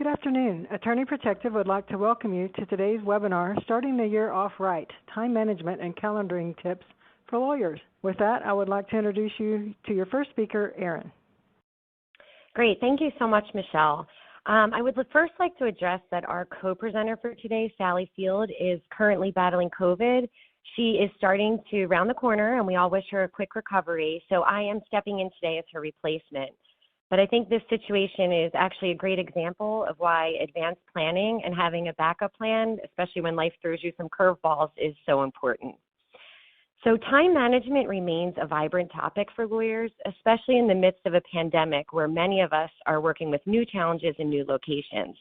Good afternoon. Attorney Protective would like to welcome you to today's webinar, Starting the Year Off Right, Time Management and Calendaring Tips for Lawyers. With that, I would like to introduce you to your first speaker, Erin. Great. Thank you so much, Michelle. I would first like to address that our co-presenter for today, Sally Field, is currently battling COVID. She is starting to round the corner, and we all wish her a quick recovery. So I am stepping in today as her replacement. But I think this situation is actually a great example of why advanced planning and having a backup plan, especially when life throws you some curveballs, is so important. So time management remains a vibrant topic for lawyers, especially in the midst of a pandemic where many of us are working with new challenges in new locations.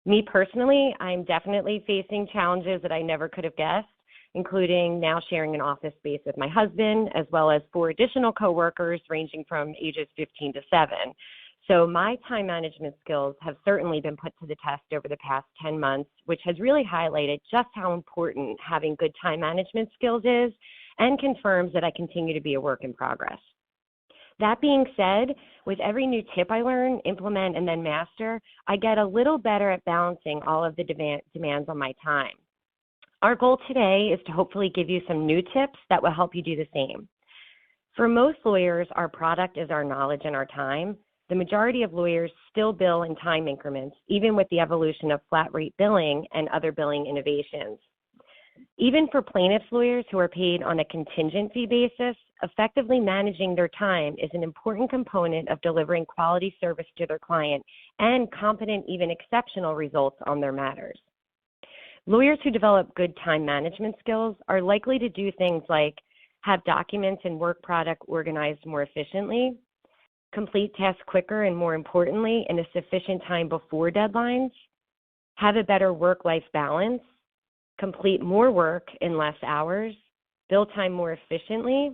Me personally, I'm definitely facing challenges that I never could have guessed, including now sharing an office space with my husband, as well as 4 additional coworkers ranging from ages 15 to 7. So my time management skills have certainly been put to the test over the past 10 months, which has really highlighted just how important having good time management skills is and confirms that I continue to be a work in progress. That being said, with every new tip I learn, implement, and then master, I get a little better at balancing all of the demands on my time. Our goal today is to hopefully give you some new tips that will help you do the same. For most lawyers, our product is our knowledge and our time. The majority of lawyers still bill in time increments, even with the evolution of flat rate billing and other billing innovations. Even for plaintiffs' lawyers who are paid on a contingent fee basis, effectively managing their time is an important component of delivering quality service to their client and competent, even exceptional results on their matters. Lawyers who develop good time management skills are likely to do things like have documents and work product organized more efficiently, complete tasks quicker and more importantly in a sufficient time before deadlines, have a better work-life balance, complete more work in less hours, bill time more efficiently,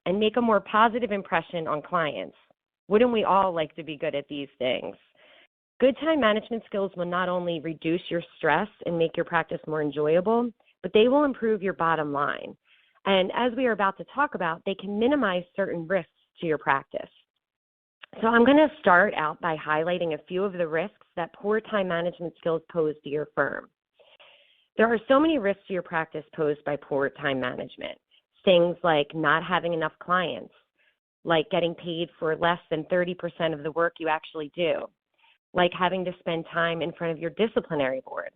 and make a more positive impression on clients. Wouldn't we all like to be good at these things? Good time management skills will not only reduce your stress and make your practice more enjoyable, but they will improve your bottom line. And as we are about to talk about, they can minimize certain risks to your practice. So I'm going to start out by highlighting a few of the risks that poor time management skills pose to your firm. There are so many risks to your practice posed by poor time management. Things like not having enough clients, like getting paid for less than 30% of the work you actually do, like having to spend time in front of your disciplinary board,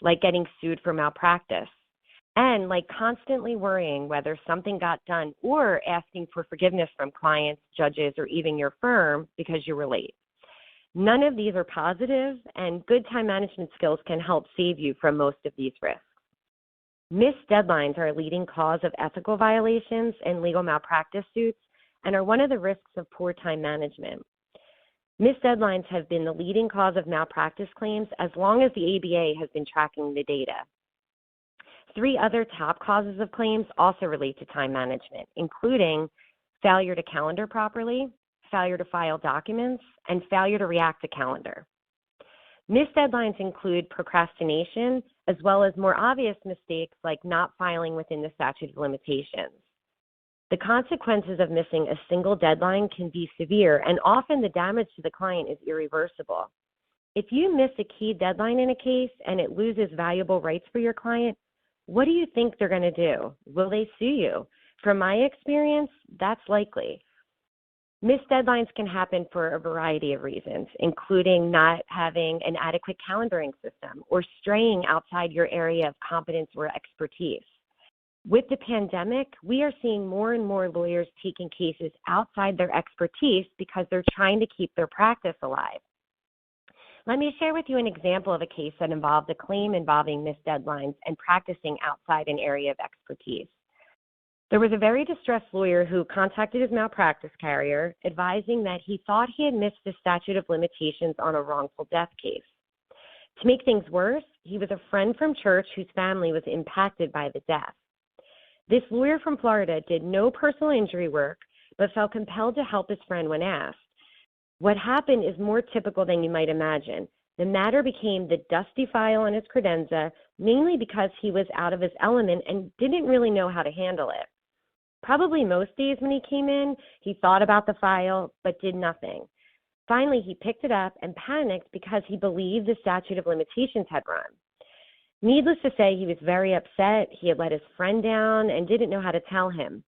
like getting sued for malpractice, and like constantly worrying whether something got done or asking for forgiveness from clients, judges, or even your firm because you were late. None of these are positive, and good time management skills can help save you from most of these risks. Missed deadlines are a leading cause of ethical violations and legal malpractice suits and are one of the risks of poor time management. Missed deadlines have been the leading cause of malpractice claims as long as the ABA has been tracking the data. 3 other top causes of claims also relate to time management, including failure to calendar properly, failure to file documents, and failure to react to calendar. Missed deadlines include procrastination, as well as more obvious mistakes like not filing within the statute of limitations. The consequences of missing a single deadline can be severe, and often the damage to the client is irreversible. If you miss a key deadline in a case and it loses valuable rights for your client, what do you think they're going to do? Will they sue you? From my experience, that's likely. Missed deadlines can happen for a variety of reasons, including not having an adequate calendaring system or straying outside your area of competence or expertise. With the pandemic, we are seeing more and more lawyers taking cases outside their expertise because they're trying to keep their practice alive. Let me share with you an example of a case that involved a claim involving missed deadlines and practicing outside an area of expertise. There was a very distressed lawyer who contacted his malpractice carrier, advising that he thought he had missed the statute of limitations on a wrongful death case. To make things worse, he was a friend from church whose family was impacted by the death. This lawyer from Florida did no personal injury work, but felt compelled to help his friend when asked. What happened is more typical than you might imagine. The matter became the dusty file on his credenza, mainly because he was out of his element and didn't really know how to handle it. Probably most days when he came in, he thought about the file, but did nothing. Finally, he picked it up and panicked because he believed the statute of limitations had run. Needless to say, he was very upset. He had let his friend down and didn't know how to tell him.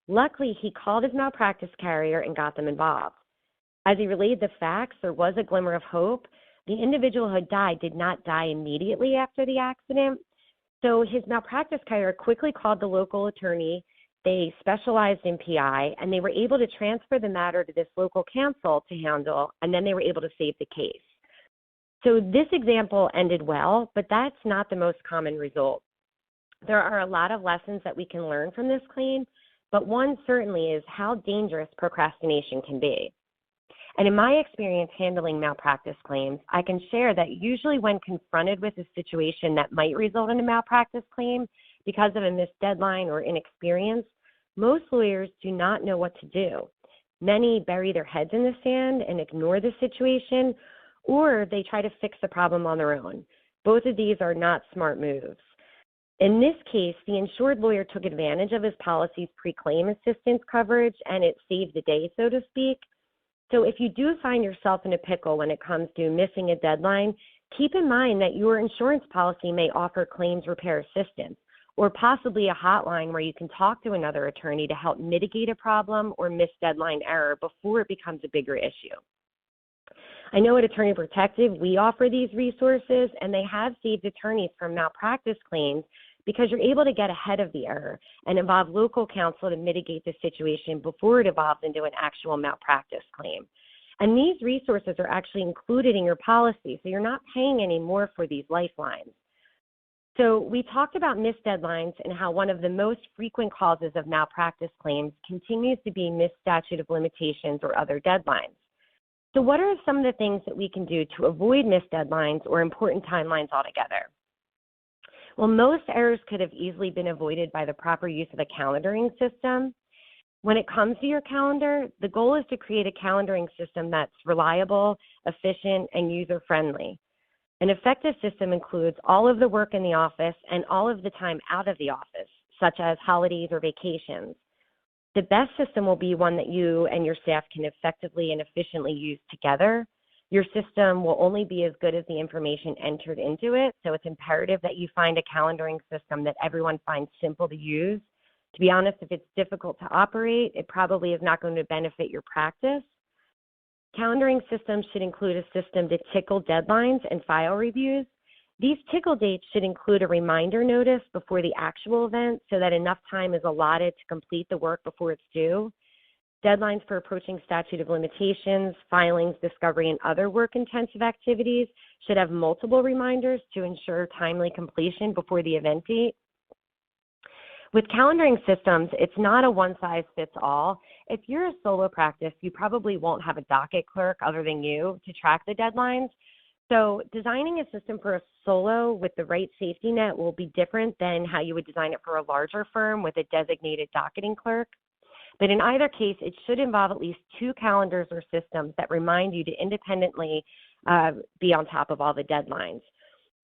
Luckily, he called his malpractice carrier and got them involved. As he relayed the facts, there was a glimmer of hope. The individual who died did not die immediately after the accident. So his malpractice carrier quickly called the local attorney. They specialized in PI, and they were able to transfer the matter to this local counsel to handle, and then they were able to save the case. So this example ended well, but that's not the most common result. There are a lot of lessons that we can learn from this claim, but one certainly is how dangerous procrastination can be. And in my experience handling malpractice claims, I can share that usually when confronted with a situation that might result in a malpractice claim because of a missed deadline or inexperience, most lawyers do not know what to do. Many bury their heads in the sand and ignore the situation, or they try to fix the problem on their own. Both of these are not smart moves. In this case, the insured lawyer took advantage of his policy's pre-claim assistance coverage, and it saved the day, so to speak. So if you do find yourself in a pickle when it comes to missing a deadline, keep in mind that your insurance policy may offer claims repair assistance, or possibly a hotline where you can talk to another attorney to help mitigate a problem or missed deadline error before it becomes a bigger issue. I know at Attorney Protective, we offer these resources, and they have saved attorneys from malpractice claims because you're able to get ahead of the error and involve local counsel to mitigate the situation before it evolves into an actual malpractice claim. And these resources are actually included in your policy, so you're not paying any more for these lifelines. So we talked about missed deadlines and how one of the most frequent causes of malpractice claims continues to be missed statute of limitations or other deadlines. So what are some of the things that we can do to avoid missed deadlines or important timelines altogether? Well, most errors could have easily been avoided by the proper use of a calendaring system. When it comes to your calendar, the goal is to create a calendaring system that's reliable, efficient, and user-friendly. An effective system includes all of the work in the office and all of the time out of the office, such as holidays or vacations. The best system will be one that you and your staff can effectively and efficiently use together. Your system will only be as good as the information entered into it, so it's imperative that you find a calendaring system that everyone finds simple to use. To be honest, if it's difficult to operate, it probably is not going to benefit your practice. Calendaring systems should include a system to tickle deadlines and file reviews. These tickle dates should include a reminder notice before the actual event so that enough time is allotted to complete the work before it's due. Deadlines for approaching statute of limitations, filings, discovery, and other work-intensive activities should have multiple reminders to ensure timely completion before the event date. With calendaring systems, it's not a one-size-fits-all. If you're a solo practice, you probably won't have a docket clerk other than you to track the deadlines. So designing a system for a solo with the right safety net will be different than how you would design it for a larger firm with a designated docketing clerk. But in either case, it should involve at least two calendars or systems that remind you to independently be on top of all the deadlines.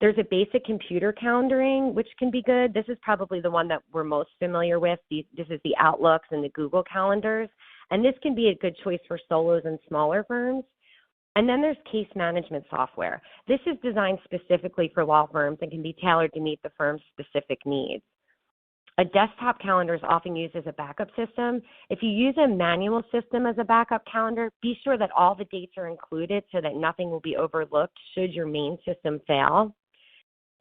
There's a basic computer calendaring, which can be good. This is probably the one that we're most familiar with. This is the Outlooks and the Google calendars. And this can be a good choice for solos and smaller firms. And then there's case management software. This is designed specifically for law firms and can be tailored to meet the firm's specific needs. A desktop calendar is often used as a backup system. If you use a manual system as a backup calendar, be sure that all the dates are included so that nothing will be overlooked should your main system fail.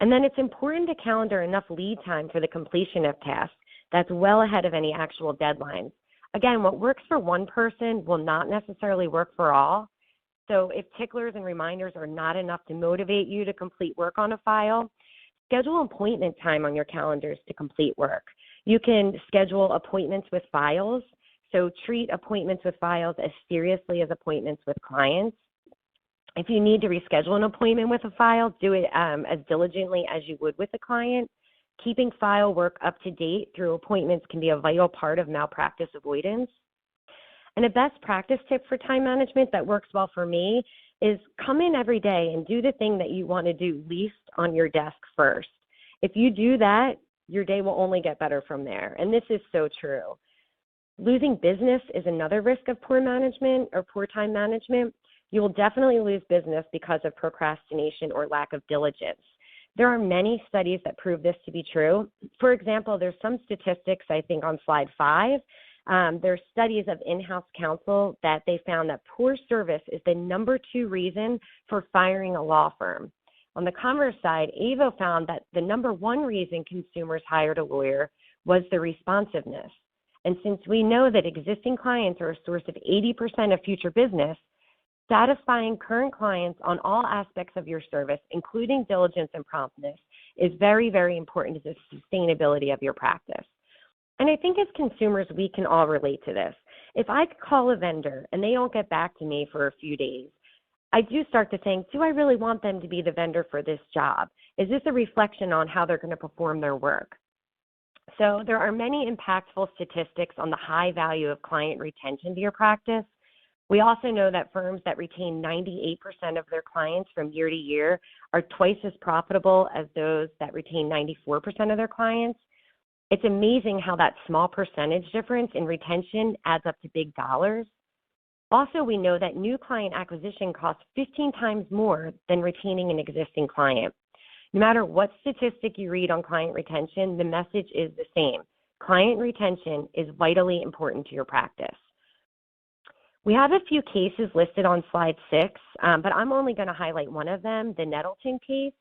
And then it's important to calendar enough lead time for the completion of tasks that's well ahead of any actual deadlines. Again, what works for one person will not necessarily work for all. So if ticklers and reminders are not enough to motivate you to complete work on a file, schedule appointment time on your calendars to complete work. You can schedule appointments with files, so treat appointments with files as seriously as appointments with clients. If you need to reschedule an appointment with a file, do it as diligently as you would with a client. Keeping file work up to date through appointments can be a vital part of malpractice avoidance. And a best practice tip for time management that works well for me is come in every day and do the thing that you want to do least on your desk first. If you do that, your day will only get better from there. And this is so true. Losing business is another risk of poor management or poor time management. You will definitely lose business because of procrastination or lack of diligence. There are many studies that prove this to be true. For example, there's some statistics, I think, on slide 5. There's studies of in-house counsel that they found that poor service is the number 2 reason for firing a law firm. On the converse side, AVO found that the number 1 reason consumers hired a lawyer was the responsiveness. And since we know that existing clients are a source of 80% of future business, satisfying current clients on all aspects of your service, including diligence and promptness, is very, very important to the sustainability of your practice. And I think as consumers, we can all relate to this. If I call a vendor and they don't get back to me for a few days, I do start to think, do I really want them to be the vendor for this job? Is this a reflection on how they're going to perform their work? So there are many impactful statistics on the high value of client retention to your practice. We also know that firms that retain 98% of their clients from year to year are twice as profitable as those that retain 94% of their clients. It's amazing how that small percentage difference in retention adds up to big dollars. Also, we know that new client acquisition costs 15 times more than retaining an existing client. No matter what statistic you read on client retention, the message is the same. Client retention is vitally important to your practice. We have a few cases listed on slide 6, but I'm only going to highlight one of them, the Nettleton case.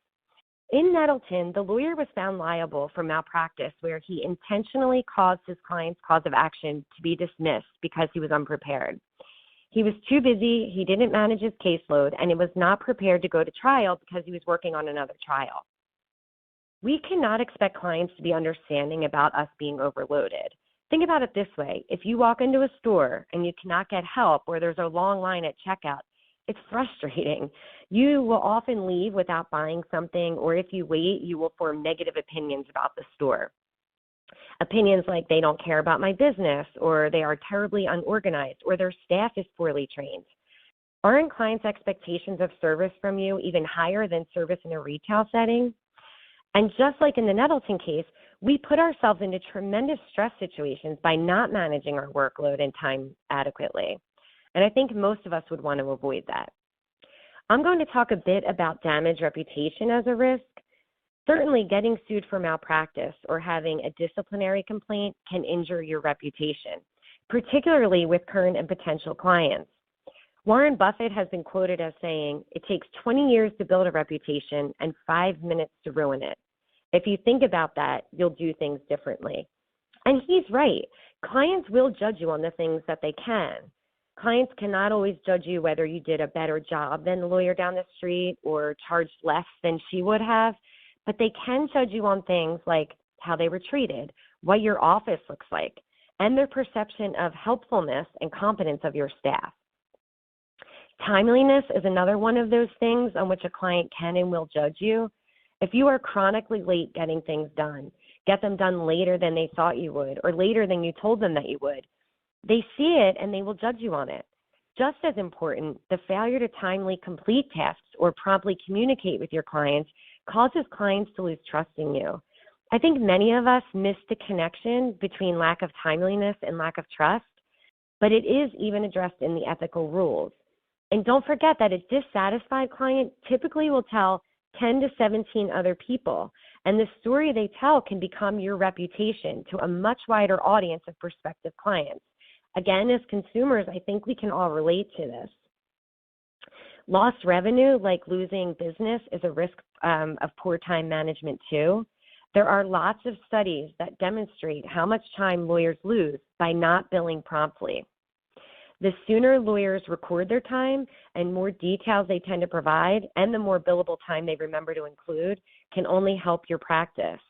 In Nettleton, the lawyer was found liable for malpractice where he intentionally caused his client's cause of action to be dismissed because he was unprepared. He was too busy, he didn't manage his caseload, and he was not prepared to go to trial because he was working on another trial. We cannot expect clients to be understanding about us being overloaded. Think about it this way. If you walk into a store and you cannot get help or there's a long line at checkout, it's frustrating. You will often leave without buying something, or if you wait, you will form negative opinions about the store. Opinions like they don't care about my business, or they are terribly unorganized, or their staff is poorly trained. Aren't clients' expectations of service from you even higher than service in a retail setting? And just like in the Nettleton case, we put ourselves into tremendous stress situations by not managing our workload and time adequately. And I think most of us would want to avoid that. I'm going to talk a bit about damaged reputation as a risk. Certainly, getting sued for malpractice or having a disciplinary complaint can injure your reputation, particularly with current and potential clients. Warren Buffett has been quoted as saying, "It takes 20 years to build a reputation and 5 minutes to ruin it." If you think about that, you'll do things differently. And he's right. Clients will judge you on the things that they can. Clients cannot always judge you whether you did a better job than the lawyer down the street or charged less than she would have, but they can judge you on things like how they were treated, what your office looks like, and their perception of helpfulness and competence of your staff. Timeliness is another one of those things on which a client can and will judge you. If you are chronically late getting things done, get them done later than they thought you would or later than you told them that you would, they see it and they will judge you on it. Just as important, the failure to timely complete tasks or promptly communicate with your clients causes clients to lose trust in you. I think many of us miss the connection between lack of timeliness and lack of trust, but it is even addressed in the ethical rules. And don't forget that a dissatisfied client typically will tell 10 to 17 other people, and the story they tell can become your reputation to a much wider audience of prospective clients. Again, as consumers, I think we can all relate to this. Lost revenue, like losing business, is a risk of poor time management too. There are lots of studies that demonstrate how much time lawyers lose by not billing promptly. The sooner lawyers record their time and more details they tend to provide, and the more billable time they remember to include, can only help your practice.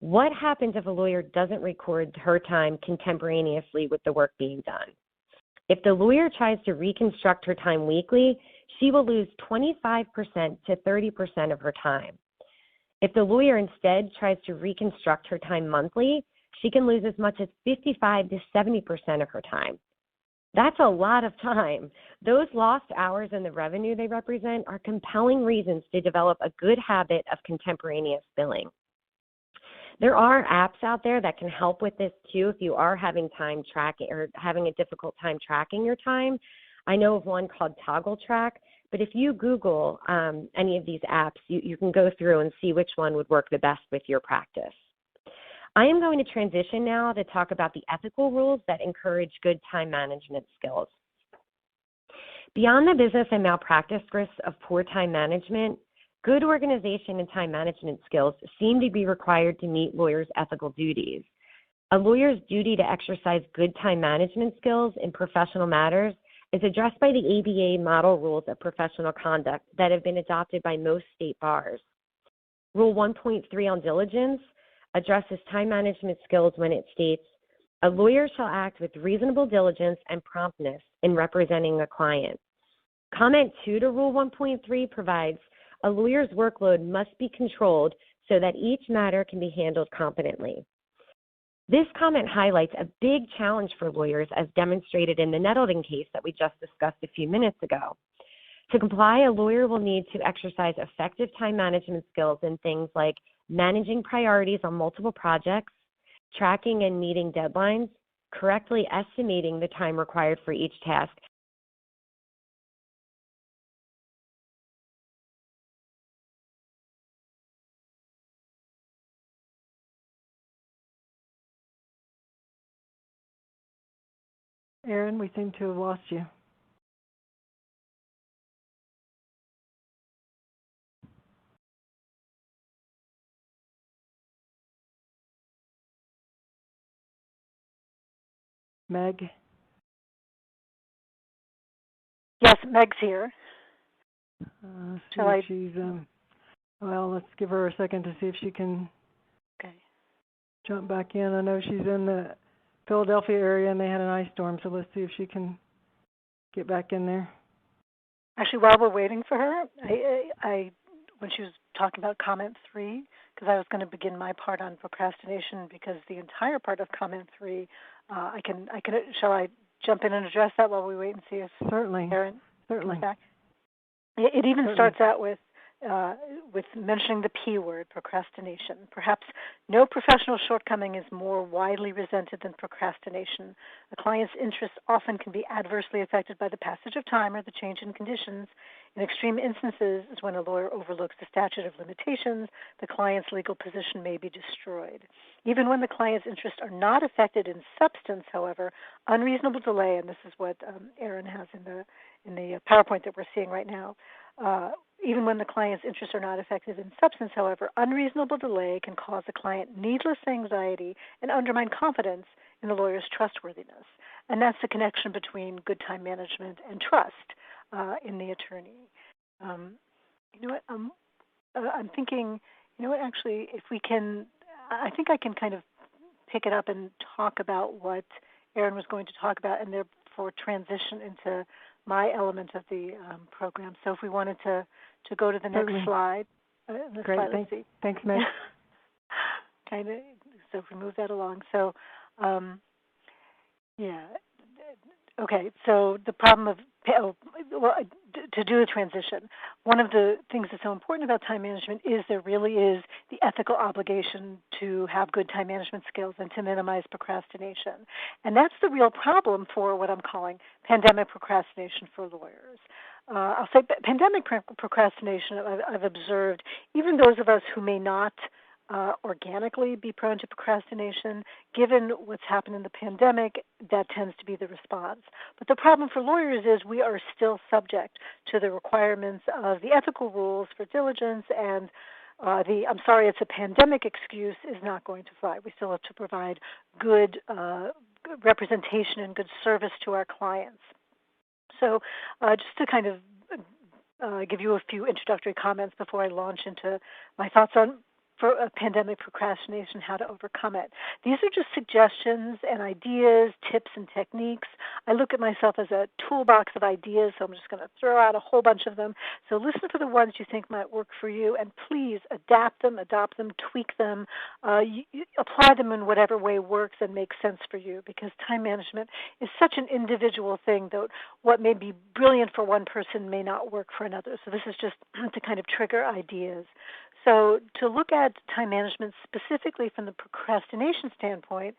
What happens if a lawyer doesn't record her time contemporaneously with the work being done? If the lawyer tries to reconstruct her time weekly, she will lose 25% to 30% of her time. If the lawyer instead tries to reconstruct her time monthly, she can lose as much as 55 to 70% of her time. That's a lot of time. Those lost hours and the revenue they represent are compelling reasons to develop a good habit of contemporaneous billing. There are apps out there that can help with this too if you are having time tracking or having a difficult time tracking your time. I know of one called Toggle Track, but if you Google any of these apps, you can go through and see which one would work the best with your practice. I am going to transition now to talk about the ethical rules that encourage good time management skills. Beyond the business and malpractice risks of poor time management, good organization and time management skills seem to be required to meet lawyers' ethical duties. A lawyer's duty to exercise good time management skills in professional matters is addressed by the ABA model rules of professional conduct that have been adopted by most state bars. Rule 1.3 on diligence addresses time management skills when it states, a lawyer shall act with reasonable diligence and promptness in representing a client. Comment 2 to Rule 1.3 provides, a lawyer's workload must be controlled so that each matter can be handled competently. This comment highlights a big challenge for lawyers as demonstrated in the Nettleton case that we just discussed a few minutes ago. To comply, a lawyer will need to exercise effective time management skills in things like managing priorities on multiple projects, tracking and meeting deadlines, correctly estimating the time required for each task, Erin, we seem to have lost you. Meg? Yes, Meg's here. Shall I? She's, well, let's give her a second to see if she can jump back in. I know she's in the Philadelphia area and they had an ice storm, so let's see if she can get back in there. Actually, while we're waiting for her, I when she was talking about comment 3, because I was going to begin my part on procrastination, because the entire part of comment 3, I can. Shall I jump in and address that while we wait and see if Certainly. Erin Certainly. comes back? It even Certainly. starts out with mentioning the P word, procrastination. Perhaps no professional shortcoming is more widely resented than procrastination. A client's interests often can be adversely affected by the passage of time or the change in conditions. In extreme instances, is when a lawyer overlooks the statute of limitations, the client's legal position may be destroyed. Even when the client's interests are not affected in substance, however, unreasonable delay, and this is what Erin has in the PowerPoint that we're seeing right now, even when the client's interests are not affected in substance, however, unreasonable delay can cause the client needless anxiety and undermine confidence in the lawyer's trustworthiness. And that's the connection between good time management and trust in the attorney. You know what? I'm thinking, you know what, actually, if we can, I think I can kind of pick it up and talk about what Erin was going to talk about and therefore transition into my element of the program. So if we wanted to go to the next slide. Great. Let's see. Thanks, Meg. Kind of. So if we move that along. So, yeah. Okay. So the problem of to do a transition, one of the things that's so important about time management is there really is the ethical obligation to have good time management skills and to minimize procrastination. And that's the real problem for what I'm calling pandemic procrastination for lawyers. I'll say pandemic procrastination, I've observed, even those of us who may not organically be prone to procrastination, given what's happened in the pandemic, that tends to be the response. But the problem for lawyers is we are still subject to the requirements of the ethical rules for diligence, and I'm sorry, it's a pandemic excuse is not going to fly. We still have to provide good representation and good service to our clients. So just to kind of give you a few introductory comments before I launch into my thoughts on for pandemic procrastination, how to overcome it. These are just suggestions and ideas, tips and techniques. I look at myself as a toolbox of ideas, so I'm just going to throw out a whole bunch of them. So listen for the ones you think might work for you, and please adapt them, adopt them, tweak them, apply them in whatever way works and makes sense for you, because time management is such an individual thing that what may be brilliant for one person may not work for another. So this is just to kind of trigger ideas. So to look at time management specifically from the procrastination standpoint,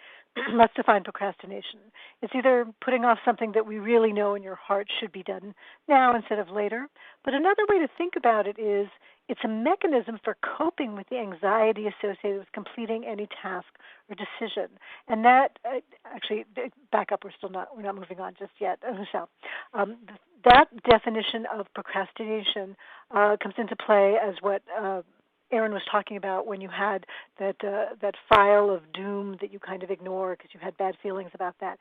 let's define procrastination. It's either putting off something that we really know in your heart should be done now instead of later. But another way to think about it is it's a mechanism for coping with the anxiety associated with completing any task or decision. And that, actually, back up, we're not moving on just yet, Michelle. That definition of procrastination comes into play as what Aaron was talking about when you had that file of doom that you kind of ignore because you had bad feelings about that.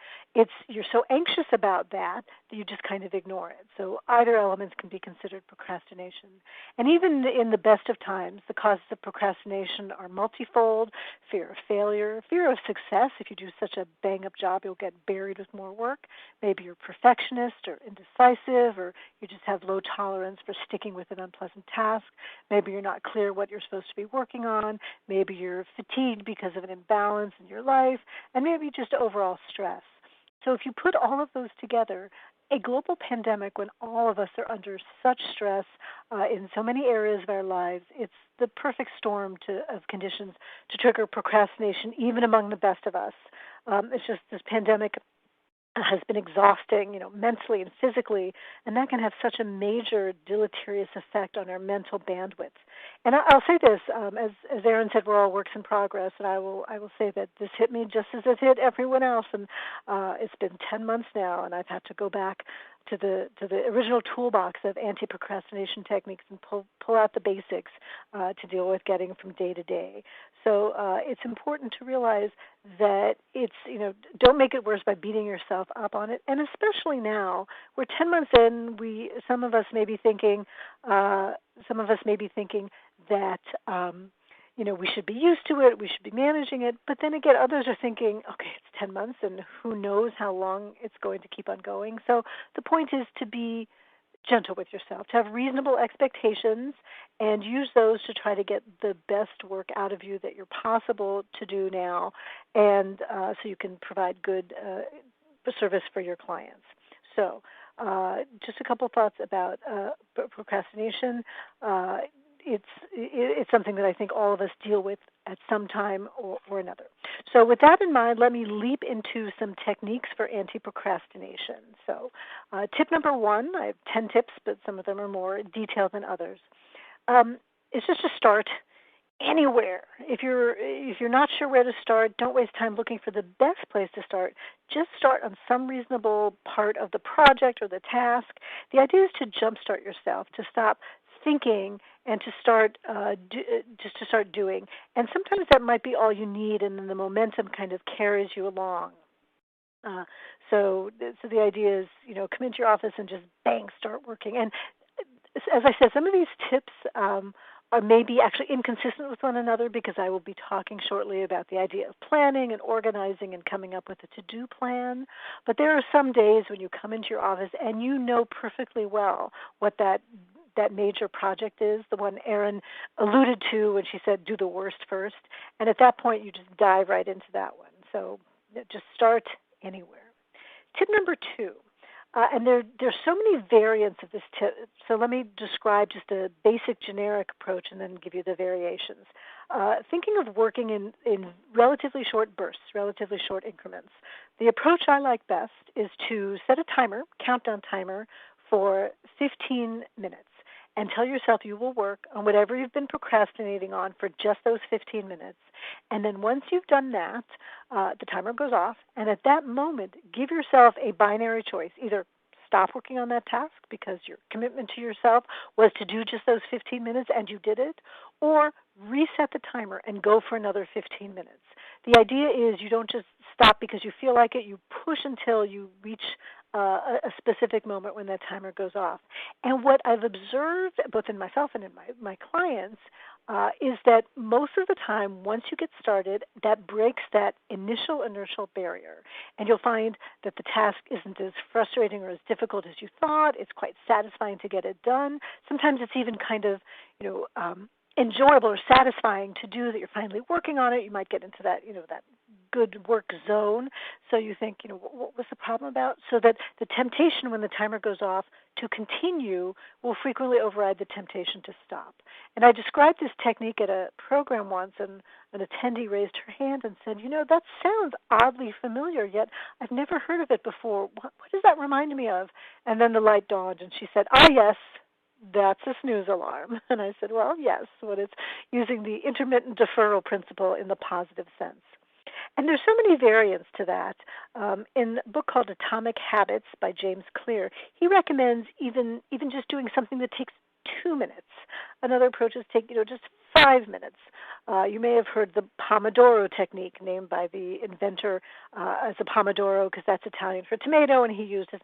You're so anxious about that you just kind of ignore it. So either elements can be considered procrastination. And even in the best of times, the causes of procrastination are multifold: fear of failure, fear of success. If you do such a bang-up job, you'll get buried with more work. Maybe you're a perfectionist or indecisive, or you just have low tolerance for sticking with an unpleasant task. Maybe you're not clear what you're supposed to be working on. Maybe you're fatigued because of an imbalance in your life, and maybe just overall stress. So if you put all of those together, a global pandemic, when all of us are under such stress in so many areas of our lives, it's the perfect storm of conditions to trigger procrastination, even among the best of us. It's just this pandemic has been exhausting, mentally and physically, and that can have such a major deleterious effect on our mental bandwidth. And I'll say this, as Aaron said, we're all works in progress, and I will say that this hit me just as it hit everyone else, and it's been 10 months now, and I've had to go back to the original toolbox of anti-procrastination techniques and pull out the basics to deal with getting from day to day. So it's important to realize that don't make it worse by beating yourself up on it. And especially now, we're 10 months in, some of us may be thinking that we should be used to it, we should be managing it. But then again, others are thinking, okay, it's 10 months, and who knows how long it's going to keep on going. So the point is to be gentle with yourself, to have reasonable expectations, and use those to try to get the best work out of you that you're possible to do now, and so you can provide good service for your clients. So just a couple thoughts about procrastination. It's something that I think all of us deal with at some time or another. So with that in mind, let me leap into some techniques for anti-procrastination. So tip number 1, I have 10 tips, but some of them are more detailed than others. It's just to start anywhere. If you're not sure where to start, don't waste time looking for the best place to start. Just start on some reasonable part of the project or the task. The idea is to jumpstart yourself, to stop thinking and to start just to start doing. And sometimes that might be all you need, and then the momentum kind of carries you along. So the idea is, come into your office and just bang, start working. And as I said, some of these tips are maybe actually inconsistent with one another, because I will be talking shortly about the idea of planning and organizing and coming up with a to-do plan. But there are some days when you come into your office and you know perfectly well what that major project is, the one Erin alluded to when she said do the worst first. And at that point, you just dive right into that one. So just start anywhere. Tip number 2. And there's so many variants of this tip, so let me describe just a basic generic approach and then give you the variations. Thinking of working in relatively short bursts, relatively short increments. The approach I like best is to set a countdown timer for 15 minutes, and tell yourself you will work on whatever you've been procrastinating on for just those 15 minutes. And then once you've done that, the timer goes off, and at that moment, give yourself a binary choice. Either stop working on that task because your commitment to yourself was to do just those 15 minutes and you did it, or reset the timer and go for another 15 minutes. The idea is you don't just stop because you feel like it. You push until you reach a specific moment when that timer goes off. And what I've observed, both in myself and in my clients, is that most of the time, once you get started, that breaks that initial inertial barrier. And you'll find that the task isn't as frustrating or as difficult as you thought. It's quite satisfying to get it done. Sometimes it's even kind of, enjoyable or satisfying to do that you're finally working on it. You might get into that, that good work zone. So you think, what was the problem about? So that the temptation when the timer goes off to continue will frequently override the temptation to stop. And I described this technique at a program once, and an attendee raised her hand and said, that sounds oddly familiar, yet I've never heard of it before. What does that remind me of? And then the light dawned, and she said, yes, that's a snooze alarm. And I said, well, yes, but it's using the intermittent deferral principle in the positive sense. And there's so many variants to that. In a book called Atomic Habits by James Clear, he recommends even just doing something that takes 2 minutes. Another approach is take just 5 minutes. You may have heard the Pomodoro technique, named by the inventor as a Pomodoro because that's Italian for tomato, and he used his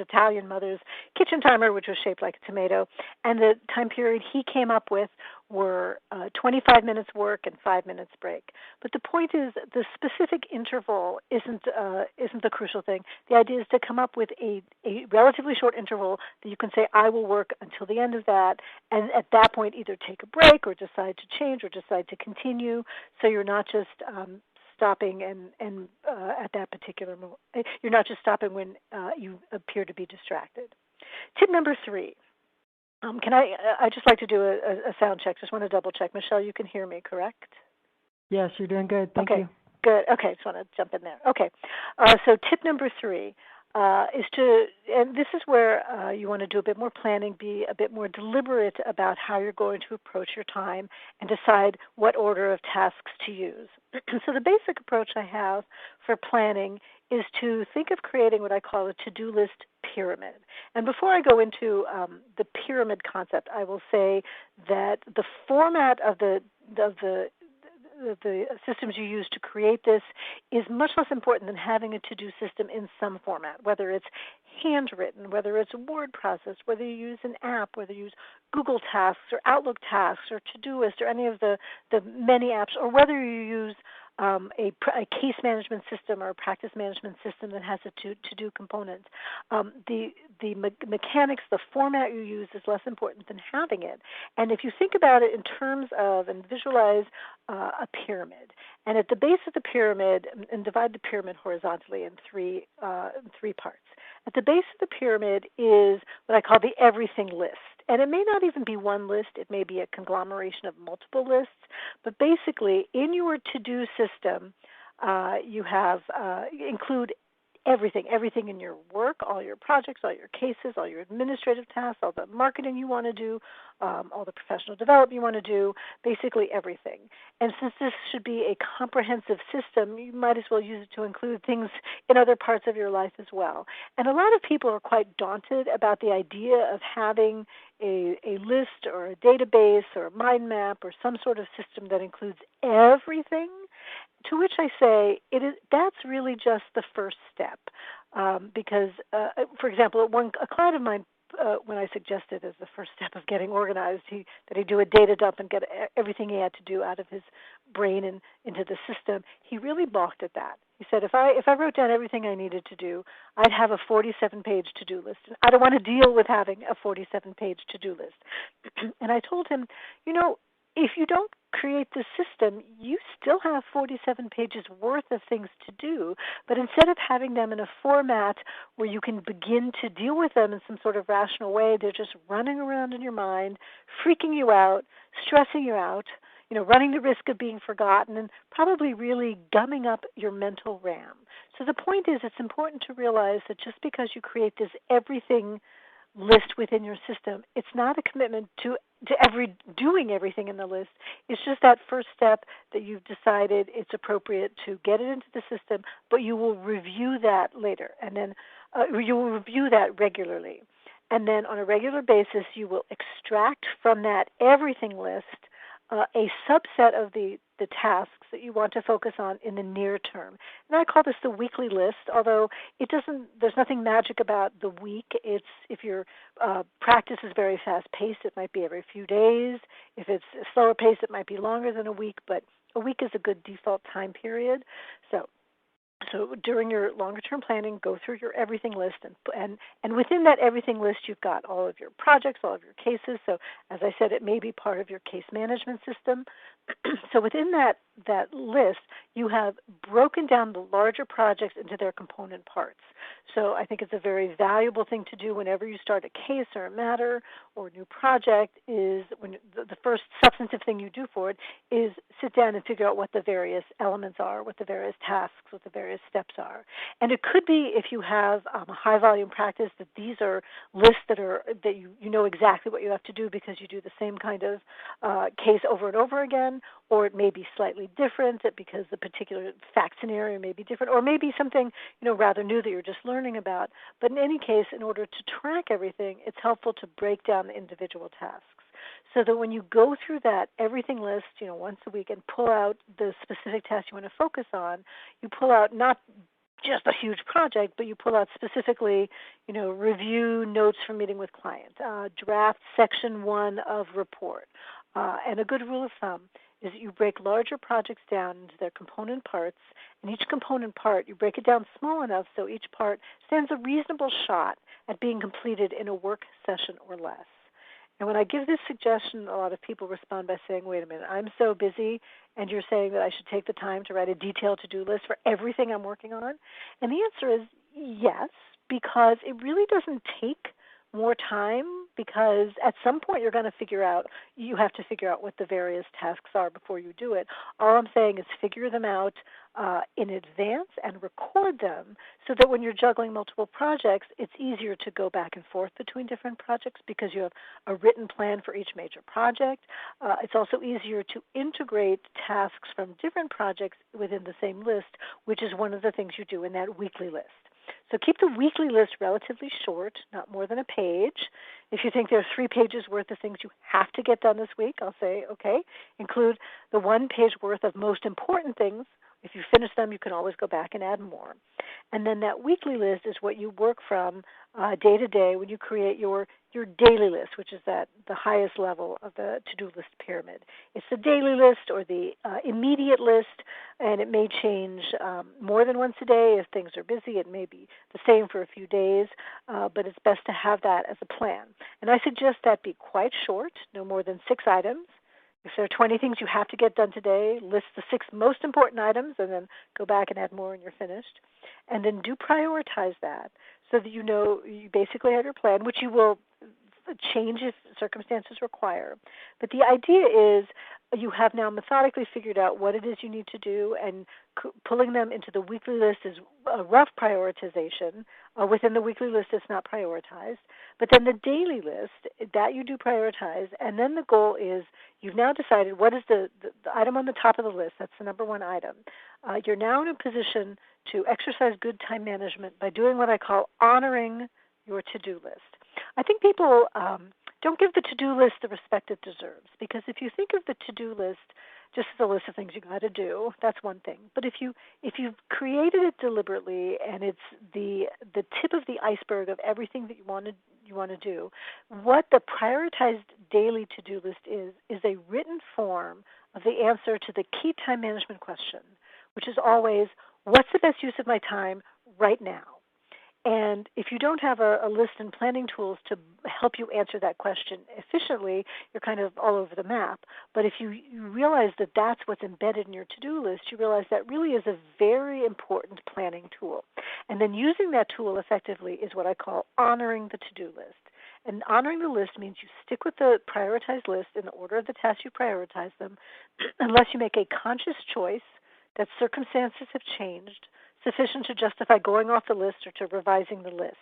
Italian mother's kitchen timer, which was shaped like a tomato. And the time period he came up with were 25 minutes work and 5 minutes break. But the point is, the specific interval isn't the crucial thing. The idea is to come up with a relatively short interval that you can say, I will work until the end of that, and at that point either take a break or decide to change or decide to continue, so you're not just stopping and at that particular moment. You're not just stopping when you appear to be distracted. Tip number 3. I just like to do a sound check. Just want to double check. Michelle, you can hear me, correct? Yes, you're doing good. Thank you. Good. Okay, just want to jump in there. Okay. So tip number 3 is and this is where you want to do a bit more planning, be a bit more deliberate about how you're going to approach your time, and decide what order of tasks to use. So the basic approach I have for planning is to think of creating what I call a to-do list pyramid. And before I go into the pyramid concept, I will say that the format of the systems you use to create this is much less important than having a to-do system in some format, whether it's handwritten, whether it's word processed, whether you use an app, whether you use Google Tasks or Outlook Tasks or Todoist or any of the many apps, or whether you use a case management system or a practice management system that has a to-do component. The mechanics, the format you use is less important than having it. And if you think about it in terms of and visualize a pyramid, and at the base of the pyramid, and divide the pyramid horizontally in three parts. At the base of the pyramid is what I call the everything list. And it may not even be one list. It may be a conglomeration of multiple lists. But basically, in your to-do system, you have include everything in your work, all your projects, all your cases, all your administrative tasks, all the marketing you want to do, all the professional development you want to do, basically everything. And since this should be a comprehensive system, you might as well use it to include things in other parts of your life as well. And a lot of people are quite daunted about the idea of having a list or a database or a mind map or some sort of system that includes everything. To which I say, that's really just the first step. Because, for example, a client of mine, when I suggested as the first step of getting organized, that he do a data dump and get everything he had to do out of his brain and into the system, he really balked at that. He said, if I wrote down everything I needed to do, I'd have a 47-page to-do list. And I don't want to deal with having a 47-page to-do list. And I told him, if you don't create the system, you still have 47 pages worth of things to do, but instead of having them in a format where you can begin to deal with them in some sort of rational way, they're just running around in your mind, freaking you out, stressing you out, running the risk of being forgotten, and probably really gumming up your mental RAM. So the point is, it's important to realize that just because you create this everything list within your system, it's not a commitment to doing everything in the list. It's just that first step that you've decided it's appropriate to get it into the system, but you will review that later, and then you will review that regularly. And then on a regular basis, you will extract from that everything list a subset of the tasks that you want to focus on in the near term. And I call this the weekly list, although there's nothing magic about the week. If your practice is very fast-paced, it might be every few days. If it's a slower pace, it might be longer than a week, but a week is a good default time period. So So during your longer-term planning, go through your everything list, and within that everything list, you've got all of your projects, all of your cases. So as I said, it may be part of your case management system. So within that list, you have broken down the larger projects into their component parts. So I think it's a very valuable thing to do whenever you start a case or a matter or a new project. Is when the first substantive thing you do for it is sit down and figure out what the various elements are, what the various tasks, what the various steps are. And it could be, if you have a high volume practice, that these are lists that you know exactly what you have to do because you do the same kind of case over and over again, or it may be slightly different because the particular fact scenario may be different, or maybe something rather new that you're just learning about. But in any case, in order to track everything, it's helpful to break down the individual tasks, so that when you go through that everything list, once a week and pull out the specific task you want to focus on, you pull out not just a huge project, but you pull out specifically, review notes from meeting with client, draft section 1 of report. And a good rule of thumb is that you break larger projects down into their component parts, and each component part, you break it down small enough so each part stands a reasonable shot at being completed in a work session or less. And when I give this suggestion, a lot of people respond by saying, wait a minute, I'm so busy, and you're saying that I should take the time to write a detailed to-do list for everything I'm working on? And the answer is yes, because it really doesn't take more time, because at some point you have to figure out what the various tasks are before you do it. All I'm saying is figure them out in advance and record them, so that when you're juggling multiple projects, it's easier to go back and forth between different projects because you have a written plan for each major project. It's also easier to integrate tasks from different projects within the same list, which is one of the things you do in that weekly list. So keep the weekly list relatively short, not more than a page. If you think there are 3 pages worth of things you have to get done this week, I'll say, okay, include the 1 page worth of most important things. If you finish them, you can always go back and add more. And then that weekly list is what you work from day to day when you create your daily list, which is the highest level of the to-do list pyramid. It's the daily list or the immediate list, and it may change more than once a day if things are busy. It may be the same for a few days, but it's best to have that as a plan. And I suggest that be quite short, no more than 6 items. If there are 20 things you have to get done today, list the 6 most important items and then go back and add more when you're finished. And then do prioritize that so that you basically have your plan, which you will change if circumstances require. But the idea is you have now methodically figured out what it is you need to do, and pulling them into the weekly list is a rough prioritization. Within the weekly list, it's not prioritized. But then the daily list, that you do prioritize, and then the goal is you've now decided what is the item on the top of the list. That's the number 1 item. You're now in a position to exercise good time management by doing what I call honoring your to-do list. I think people don't give the to-do list the respect it deserves, because if you think of the to-do list just as a list of things you got to do, that's one thing. But if you've created it deliberately and it's the tip of the iceberg of everything that you want to do, what the prioritized daily to-do list is a written form of the answer to the key time management question, which is always, what's the best use of my time right now? And if you don't have a list and planning tools to help you answer that question efficiently, you're kind of all over the map. But if you realize that that's what's embedded in your to-do list, you realize that really is a very important planning tool. And then using that tool effectively is what I call honoring the to-do list. And honoring the list means you stick with the prioritized list in the order of the tasks you prioritize them, unless you make a conscious choice that circumstances have changed sufficient to justify going off the list or to revising the list.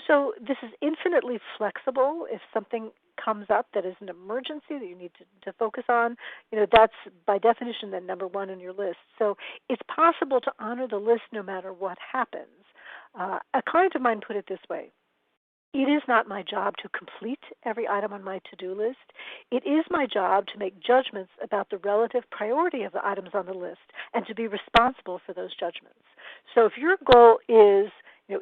So this is infinitely flexible. If something comes up that is an emergency that you need to focus on, that's by definition then number 1 on your list. So it's possible to honor the list no matter what happens. A client of mine put it this way: it is not my job to complete every item on my to-do list. It is my job to make judgments about the relative priority of the items on the list and to be responsible for those judgments. So if your goal is,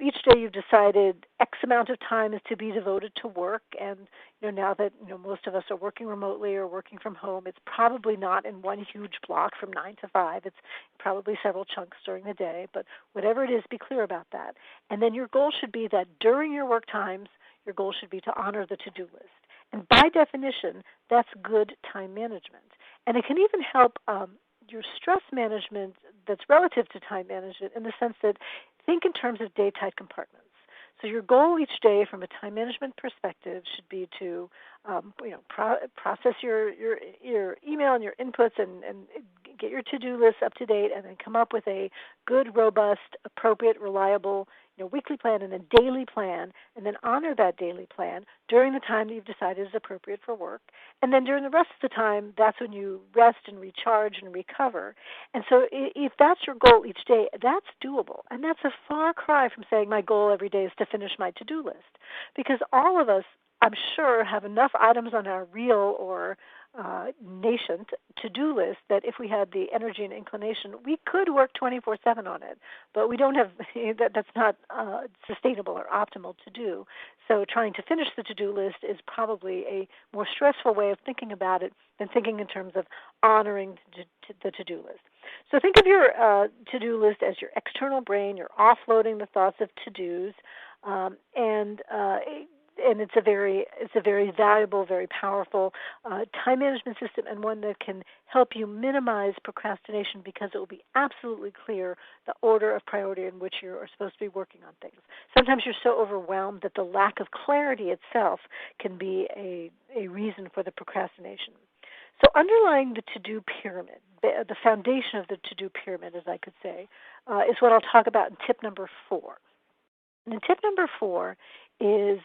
each day you've decided X amount of time is to be devoted to work, and now that most of us are working remotely or working from home, it's probably not in one huge block from 9 to 5. It's probably several chunks during the day, but whatever it is, be clear about that. And then your goal should be that during your work times, your goal should be to honor the to-do list. And by definition, that's good time management. And it can even help your stress management that's relative to time management in the sense that think in terms of day-tight compartments. So your goal each day from a time management perspective should be to process your email and your inputs and get your to-do list up to date, and then come up with a good, robust, appropriate, reliable weekly plan and a daily plan, and then honor that daily plan during the time that you've decided is appropriate for work. And then during the rest of the time, that's when you rest and recharge and recover. And so if that's your goal each day, that's doable. And that's a far cry from saying my goal every day is to finish my to-do list. Because all of us, I'm sure, have enough items on our real or nascent to-do list that if we had the energy and inclination, we could work 24/7 on it. But we don't have that's not sustainable or optimal to do. So trying to finish the to-do list is probably a more stressful way of thinking about it than thinking in terms of honoring the to-do list. So think of your to-do list as your external brain. You're offloading the thoughts of to-dos, and it's a very valuable, very powerful time management system, and one that can help you minimize procrastination because it will be absolutely clear the order of priority in which you are supposed to be working on things. Sometimes you're so overwhelmed that the lack of clarity itself can be a reason for the procrastination. So underlying the to-do pyramid, the foundation of the to-do pyramid, as I could say, is what I'll talk about in tip number 4. And in tip number 4 is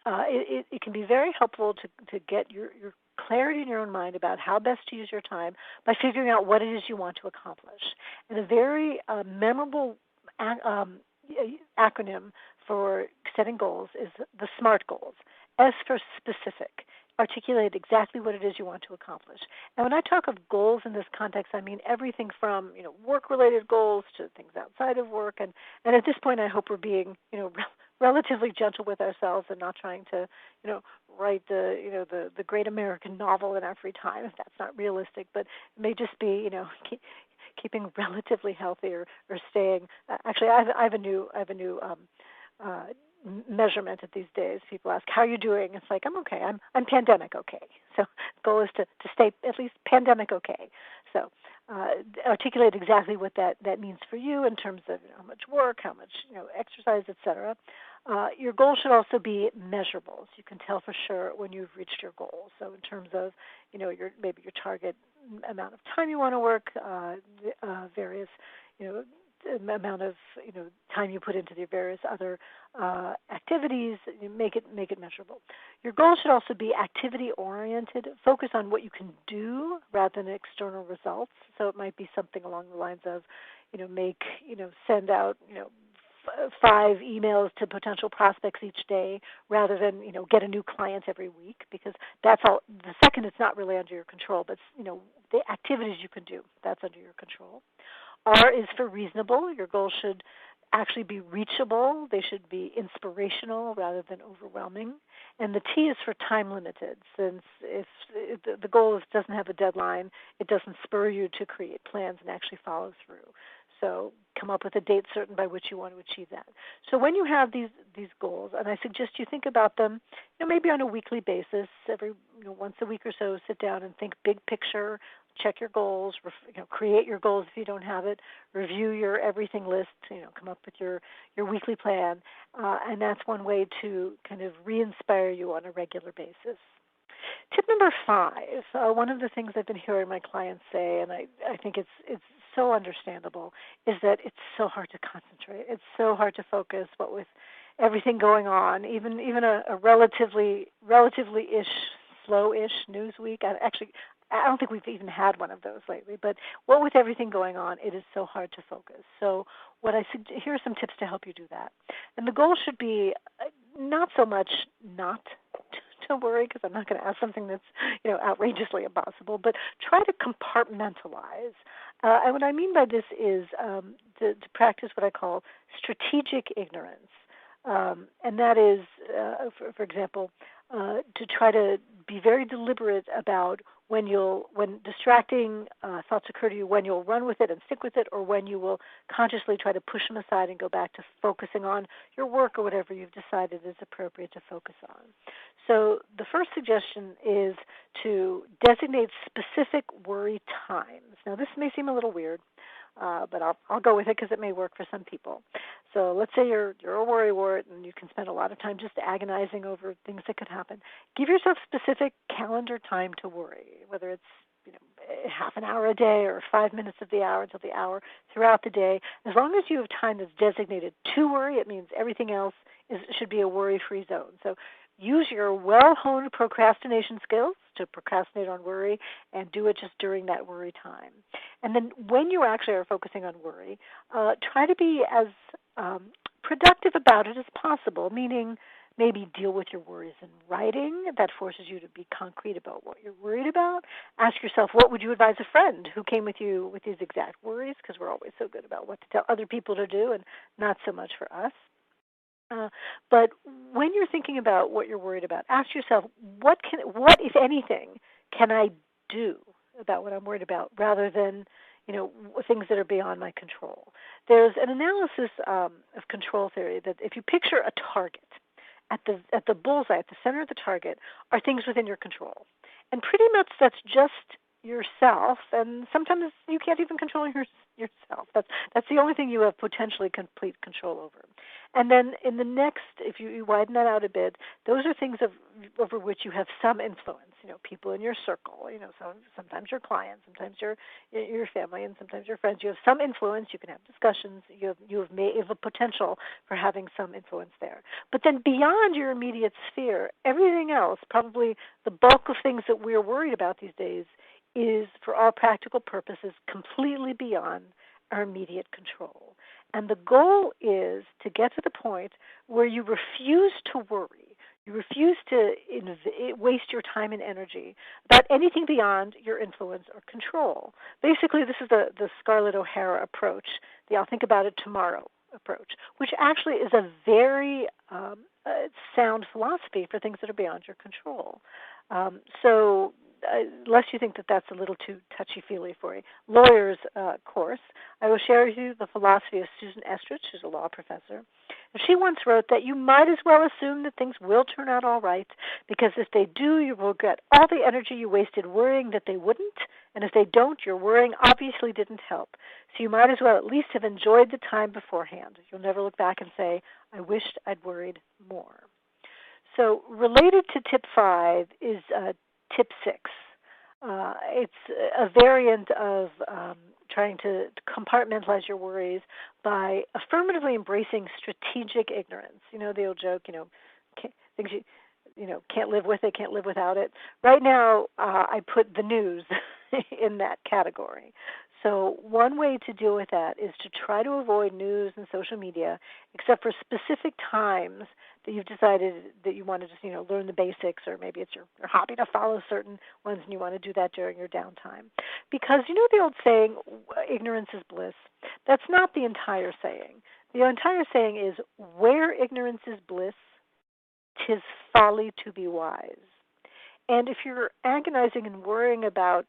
it can be very helpful to get your clarity in your own mind about how best to use your time by figuring out what it is you want to accomplish. And a very memorable acronym for setting goals is the SMART goals. S for specific. Articulate exactly what it is you want to accomplish. And when I talk of goals in this context, I mean everything from work-related goals to things outside of work. And at this point, I hope we're being relatively gentle with ourselves and not trying to write the great American novel in our free time, if that's not realistic. But it may just be keeping relatively healthy or staying. Actually, I have a new measurement at these days. People ask, how are you doing? It's like, I'm okay. I'm pandemic okay. So the goal is to stay at least pandemic okay. So articulate exactly what that means for you in terms of how much work, how much exercise, etc. Your goal should also be measurable, so you can tell for sure when you've reached your goal. So in terms of maybe your target amount of time you want to work, various amount of time you put into the various other activities, make it measurable. Your goal should also be activity oriented. Focus on what you can do rather than external results. So it might be something along the lines of send out 5 emails to potential prospects each day rather than get a new client every week, because that's all. The second, it's not really under your control, but the activities you can do, that's under your control. R is for reasonable. Your goals should actually be reachable. They should be inspirational rather than overwhelming. And the T is for time limited, since if the goal doesn't have a deadline, it doesn't spur you to create plans and actually follow through. So come up with a date certain by which you want to achieve that. So when you have these goals, and I suggest you think about them, maybe on a weekly basis, every once a week or so, sit down and think big picture. Check your goals, create your goals if you don't have it, review your everything list, come up with your weekly plan, and that's one way to kind of re-inspire you on a regular basis. Tip number 5, one of the things I've been hearing my clients say, and I think it's so understandable, is that it's so hard to concentrate. It's so hard to focus, what with everything going on, even a relatively-ish, slow-ish news week. I don't think we've even had one of those lately, but what with everything going on, it is so hard to focus. So here are some tips to help you do that. And the goal should be not so much not don't worry, because I'm not going to ask something that's, outrageously impossible, but try to compartmentalize. And what I mean by this is to practice what I call strategic ignorance. And that is, for example, to try to be very deliberate about when distracting thoughts occur to you, when you'll run with it and stick with it, or when you will consciously try to push them aside and go back to focusing on your work or whatever you've decided is appropriate to focus on. So the first suggestion is to designate specific worry times. Now, this may seem a little weird, but I'll go with it because it may work for some people. So let's say you're a worrywart and you can spend a lot of time just agonizing over things that could happen. Give yourself specific calendar time to worry, whether it's half an hour a day or 5 minutes of the hour until the hour throughout the day. As long as you have time that's designated to worry, it means everything else should be a worry-free zone. So use your well-honed procrastination skills to procrastinate on worry and do it just during that worry time. And then when you actually are focusing on worry, try to be as productive about it as possible, meaning maybe deal with your worries in writing. That forces you to be concrete about what you're worried about. Ask yourself, what would you advise a friend who came with you with these exact worries, because we're always so good about what to tell other people to do and not so much for us. But when you're thinking about what you're worried about, ask yourself, what, if anything, can I do about what I'm worried about, rather than things that are beyond my control. There's an analysis of control theory that if you picture a target, at the bullseye, at the center of the target, are things within your control. And pretty much that's just yourself, and sometimes you can't even control yourself. That's the only thing you have potentially complete control over. And then in the next, if you widen that out a bit, those are things over which you have some influence. People in your circle. Sometimes your clients, sometimes your family, and sometimes your friends. You have some influence. You can have discussions. You have a potential for having some influence there. But then beyond your immediate sphere, everything else, probably the bulk of things that we're worried about these days, is, for all practical purposes, completely beyond our immediate control. And the goal is to get to the point where you refuse to worry. You refuse to waste your time and energy about anything beyond your influence or control. Basically, this is the Scarlett O'Hara approach, the I'll think about it tomorrow approach, which actually is a very sound philosophy for things that are beyond your control. Unless you think that that's a little too touchy-feely for you. Lawyers' course, I will share with you the philosophy of Susan Estrich, who's a law professor. And she once wrote that you might as well assume that things will turn out all right, because if they do, you will get all the energy you wasted worrying that they wouldn't, and if they don't, your worrying obviously didn't help. So you might as well at least have enjoyed the time beforehand. You'll never look back and say, I wished I'd worried more. So related to tip 5 is tip 6. It's a variant of trying to compartmentalize your worries by affirmatively embracing strategic ignorance. The old joke, things you can't live with it, can't live without it. Right now, I put the news in that category. So one way to deal with that is to try to avoid news and social media, except for specific times that you've decided that you want to just, learn the basics, or maybe it's your hobby to follow certain ones and you want to do that during your downtime. Because the old saying, ignorance is bliss. That's not the entire saying. The entire saying is, where ignorance is bliss, 'tis folly to be wise. And if you're agonizing and worrying about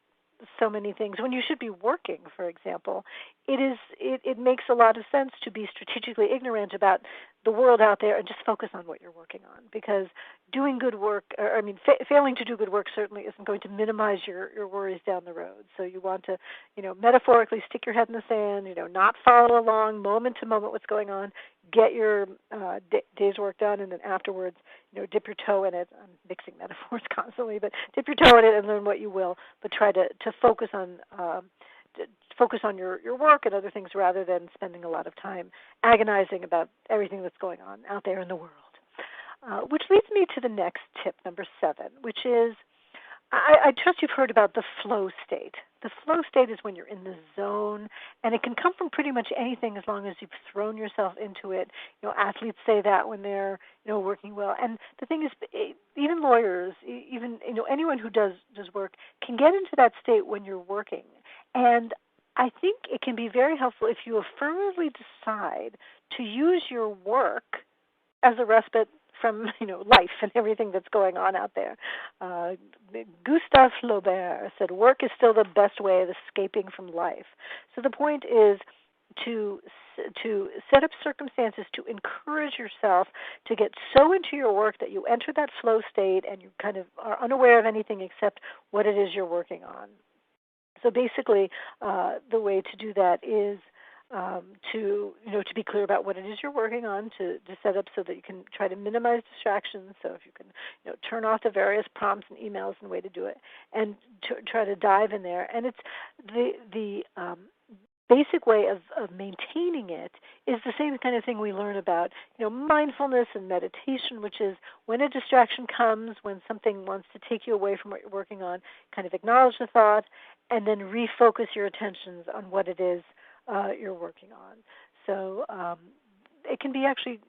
so many things, when you should be working, for example, it makes a lot of sense to be strategically ignorant about the world out there and just focus on what you're working on. Because doing good work, failing to do good work certainly isn't going to minimize your worries down the road. So you want to, metaphorically stick your head in the sand, not follow along moment to moment what's going on, get your day's work done, and then afterwards, dip your toe in it. I'm mixing metaphors constantly, but dip your toe in it and learn what you will, but try to focus on your work and other things, rather than spending a lot of time agonizing about everything that's going on out there in the world. Which leads me to the next tip, number 7, which is, I trust you've heard about the flow state. The flow state is when you're in the zone, and it can come from pretty much anything as long as you've thrown yourself into it. Athletes say that when they're working well. And the thing is, even lawyers, even anyone who does work can get into that state when you're working. And I think it can be very helpful if you affirmatively decide to use your work as a respite from life and everything that's going on out there. Gustave Flaubert said, "Work is still the best way of escaping from life." So the point is to set up circumstances to encourage yourself to get so into your work that you enter that flow state and you kind of are unaware of anything except what it is you're working on. So basically, the way to do that is to be clear about what it is you're working on, to set up so that you can try to minimize distractions. So if you can turn off the various prompts and emails and way to do it, and to try to dive in there. And it's the basic way of maintaining it is the same kind of thing we learn about mindfulness and meditation, which is when a distraction comes, when something wants to take you away from what you're working on, kind of acknowledge the thought and then refocus your attentions on what it is you're working on. So it can be actually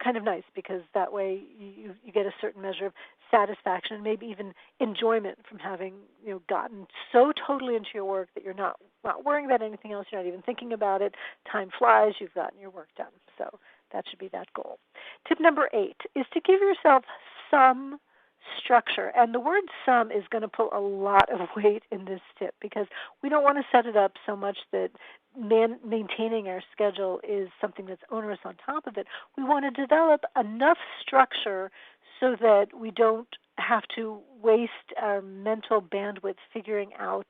kind of nice because that way you get a certain measure of satisfaction and maybe even enjoyment from having gotten so totally into your work that you're not worrying about anything else. You're not even thinking about it. Time flies. You've gotten your work done. So that should be that goal. Tip number 8 is to give yourself some structure. And the word "some" is going to pull a lot of weight in this tip because we don't want to set it up so much that maintaining our schedule is something that's onerous on top of it. We want to develop enough structure so that we don't have to waste our mental bandwidth figuring out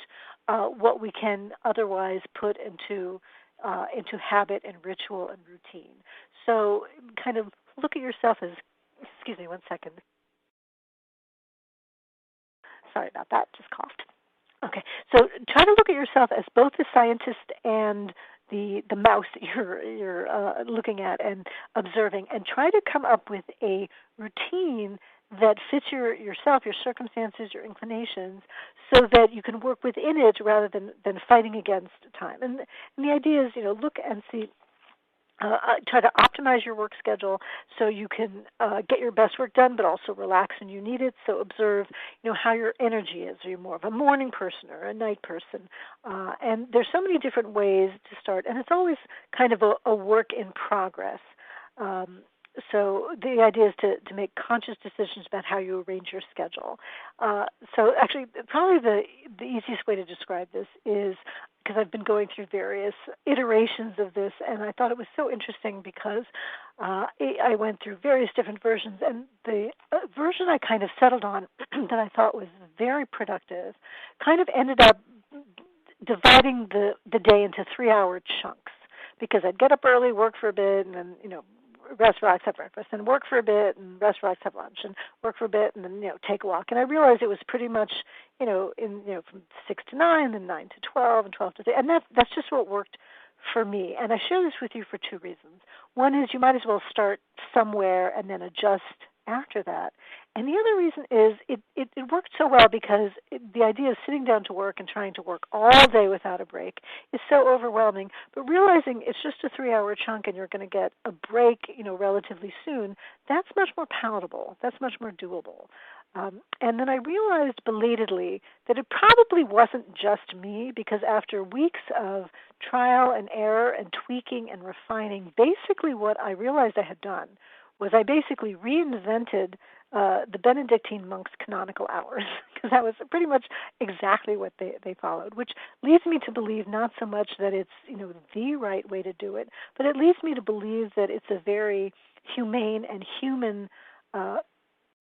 what we can otherwise put into habit and ritual and routine. So kind of look at yourself as, excuse me one second. Sorry about that, just coughed. Okay, so try to look at yourself as both the scientist and the mouse that you're looking at and observing, and try to come up with a routine that fits yourself, your circumstances, your inclinations, so that you can work within it rather than fighting against time. And the idea is, look and see. Try to optimize your work schedule so you can get your best work done, but also relax when you need it. So observe, how your energy is. Are you more of a morning person or a night person? And there's so many different ways to start, and it's always kind of a work in progress. So the idea is to make conscious decisions about how you arrange your schedule. So actually, probably the easiest way to describe this is, because I've been going through various iterations of this, and I thought it was so interesting because I went through various different versions, and the version I kind of settled on that I thought was very productive kind of ended up dividing the day into 3-hour chunks, because I'd get up early, work for a bit, and then, rest, relax, have breakfast, and work for a bit, and rest, relax, have lunch, and work for a bit, and then, take a walk. And I realized it was pretty much, from 6 to 9, then 9 to 12, and 12 to 3, and that's just what worked for me. And I share this with you for 2 reasons. One is you might as well start somewhere and then adjust after that. And the other reason is it worked so well because the idea of sitting down to work and trying to work all day without a break is so overwhelming. But realizing it's just a 3-hour chunk and you're going to get a break, relatively soon, that's much more palatable. That's much more doable. And then I realized belatedly that it probably wasn't just me, because after weeks of trial and error and tweaking and refining, basically what I realized I had done was I basically reinvented the Benedictine monks' canonical hours, because that was pretty much exactly what they followed, which leads me to believe not so much that it's the right way to do it, but it leads me to believe that it's a very humane and human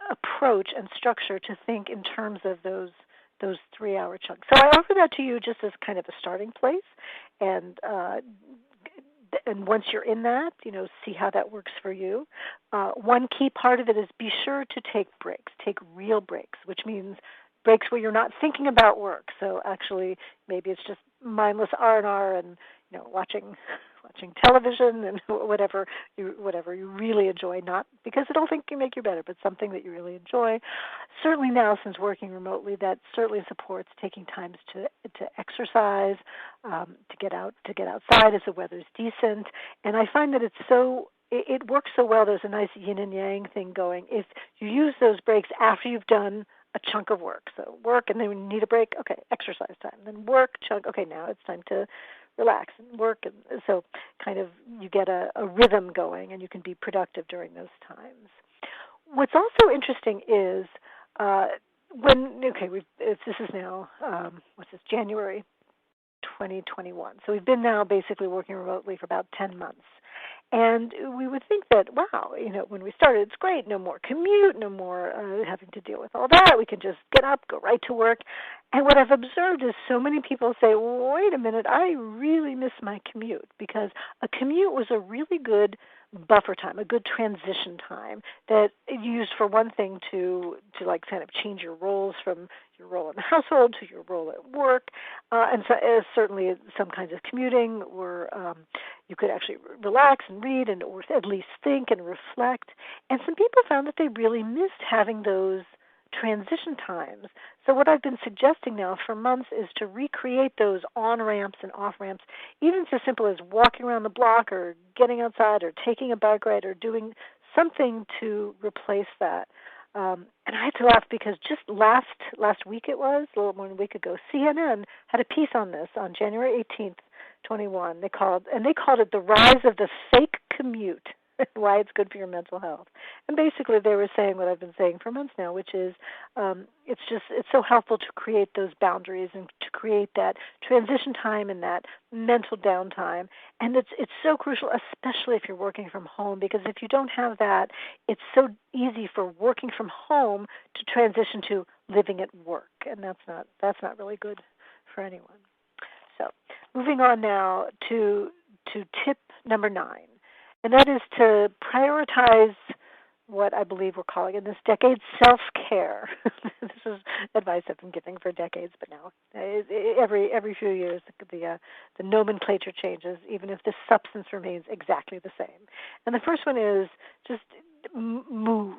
approach and structure to think in terms of those 3-hour chunks. So I offer that to you just as kind of a starting place, and once you're in that, see how that works for you. One key part of it is be sure to take breaks, take real breaks, which means breaks where you're not thinking about work. So actually, maybe it's just mindless R&R and watching television and whatever you really enjoy, not because it'll make you better, but something that you really enjoy. Certainly now, since working remotely, that certainly supports taking times to exercise, to get outside as the weather's decent. And I find that it works so well. There's a nice yin and yang thing going. If you use those breaks after you've done a chunk of work, so work and then when you need a break, okay, exercise time, then work, chunk, okay, now it's time to relax and work, and so kind of you get a rhythm going and you can be productive during those times. What's also interesting is this is now January 2021, so we've been now basically working remotely for about 10 months. And we would think that, wow, when we started, it's great, no more commute, no more having to deal with all that. We can just get up, go right to work. And what I've observed is so many people say, wait a minute, I really miss my commute, because a commute was a really good buffer time, a good transition time that you used for one thing to like kind of change your roles from your role in the household to your role at work, and so certainly some kinds of commuting were you could actually relax and read and or at least think and reflect. And some people found that they really missed having those transition times. So what I've been suggesting now for months is to recreate those on-ramps and off-ramps, even so simple as walking around the block or getting outside or taking a bike ride or doing something to replace that. And I had to laugh because just last week a little more than a week ago, CNN had a piece on this on January 18th, 21. They called it The Rise of the Fake Commute, why it's good for your mental health. And basically they were saying what I've been saying for months now, which is it's so helpful to create those boundaries and to create that transition time and that mental downtime. And it's so crucial, especially if you're working from home, because if you don't have that, it's so easy for working from home to transition to living at work, and that's not really good for anyone. So moving on now to tip number 9. And that is to prioritize what I believe we're calling in this decade self-care. This is advice I've been giving for decades, but now every few years the nomenclature changes, even if the substance remains exactly the same. And the first one is just move.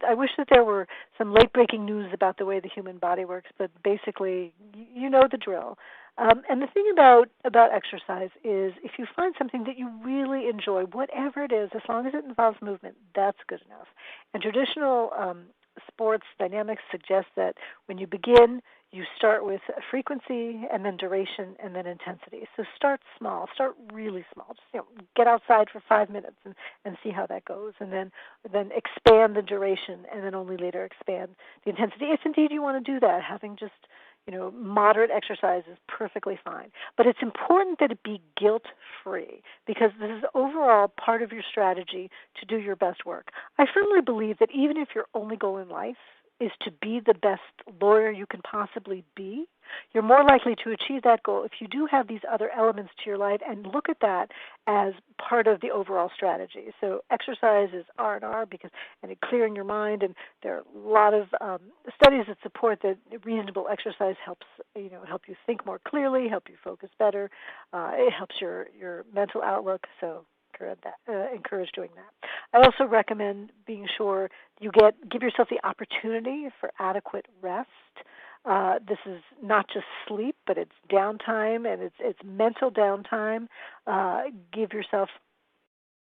I wish that there were some late-breaking news about the way the human body works, but basically, you know the drill. And the thing about exercise is if you find something that you really enjoy, whatever it is, as long as it involves movement, that's good enough. And traditional sports dynamics suggest that when you begin, you start with frequency and then duration and then intensity. So start small, start really small. Just get outside for 5 minutes and see how that goes, and then expand the duration and then only later expand the intensity. If indeed you want to do that, having just moderate exercise is perfectly fine. But it's important that it be guilt-free, because this is overall part of your strategy to do your best work. I firmly believe that even if your only goal in life is to be the best lawyer you can possibly be, you're more likely to achieve that goal if you do have these other elements to your life and look at that as part of the overall strategy. So exercise is R&R and clearing your mind, and there are a lot of studies that support that reasonable exercise helps help you think more clearly, help you focus better. It helps your mental outlook. So encourage doing that. I also recommend being sure you give yourself the opportunity for adequate rest. This is not just sleep, but it's downtime, and it's mental downtime. Give yourself,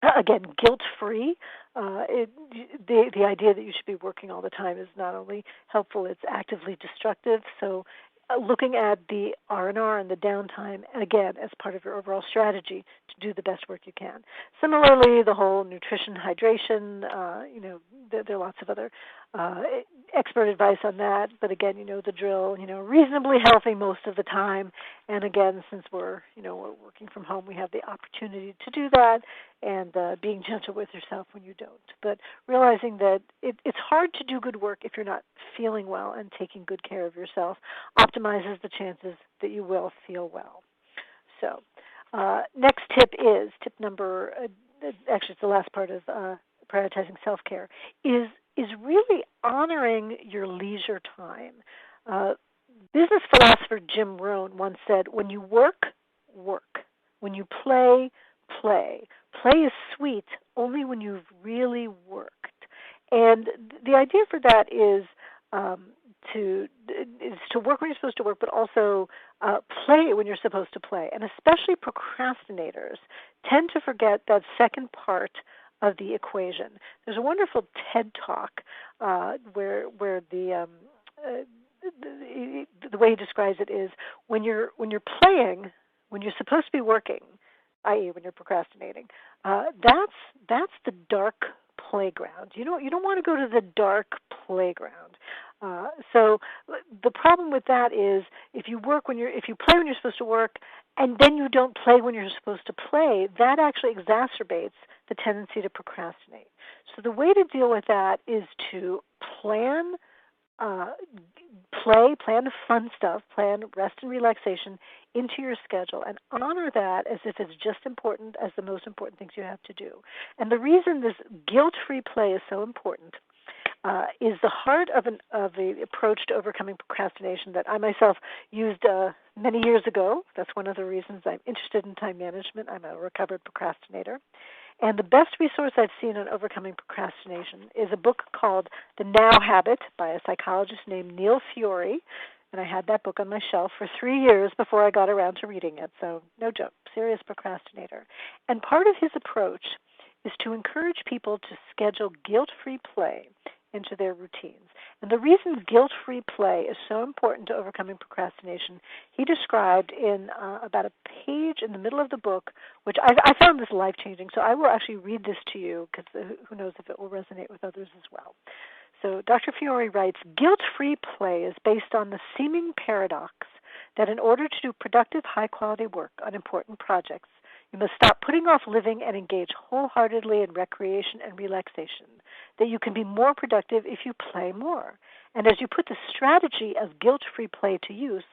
again, guilt-free. The idea that you should be working all the time is not only helpful, it's actively destructive. So looking at the R&R and the downtime, again, as part of your overall strategy to do the best work you can. Similarly, the whole nutrition, hydration, there are lots of other expert advice on that, but again, the drill, reasonably healthy most of the time. And again, since we're working from home, we have the opportunity to do that, and being gentle with yourself when you don't. But realizing that it's hard to do good work if you're not feeling well, and taking good care of yourself optimizes the chances that you will feel well. So next tip is tip number, actually it's the last part of prioritizing self-care, is really honoring your leisure time. business philosopher Jim Rohn once said, when you work, work. When you play, play. Play is sweet only when you've really worked. And the idea for that is to work when you're supposed to work, but also play when you're supposed to play. And especially procrastinators tend to forget that second part of the equation. There's a wonderful TED Talk where the way he describes it is when you're playing, when you're supposed to be working, i.e., when you're procrastinating, that's the dark playground. You don't want to go to the dark playground. So the problem with that is if you play when you're supposed to work, and then you don't play when you're supposed to play, that actually exacerbates the tendency to procrastinate. So the way to deal with that is to plan fun stuff, plan rest and relaxation into your schedule, and honor that as if it's just important as the most important things you have to do. And the reason this guilt-free play is so important is the heart of the approach to overcoming procrastination that I myself used many years ago. That's one of the reasons I'm interested in time management. I'm a recovered procrastinator. And the best resource I've seen on overcoming procrastination is a book called The Now Habit by a psychologist named Neil Fiore. And I had that book on my shelf for 3 years before I got around to reading it. So no joke, serious procrastinator. And part of his approach is to encourage people to schedule guilt-free play into their routines. And the reason guilt-free play is so important to overcoming procrastination, he described in about a page in the middle of the book, which I found this life-changing. So I will actually read this to you because who knows if it will resonate with others as well. So Dr. Fiore writes, guilt-free play is based on the seeming paradox that in order to do productive, high-quality work on important projects, you must stop putting off living and engage wholeheartedly in recreation and relaxation, that you can be more productive if you play more. And as you put the strategy of guilt-free play to use,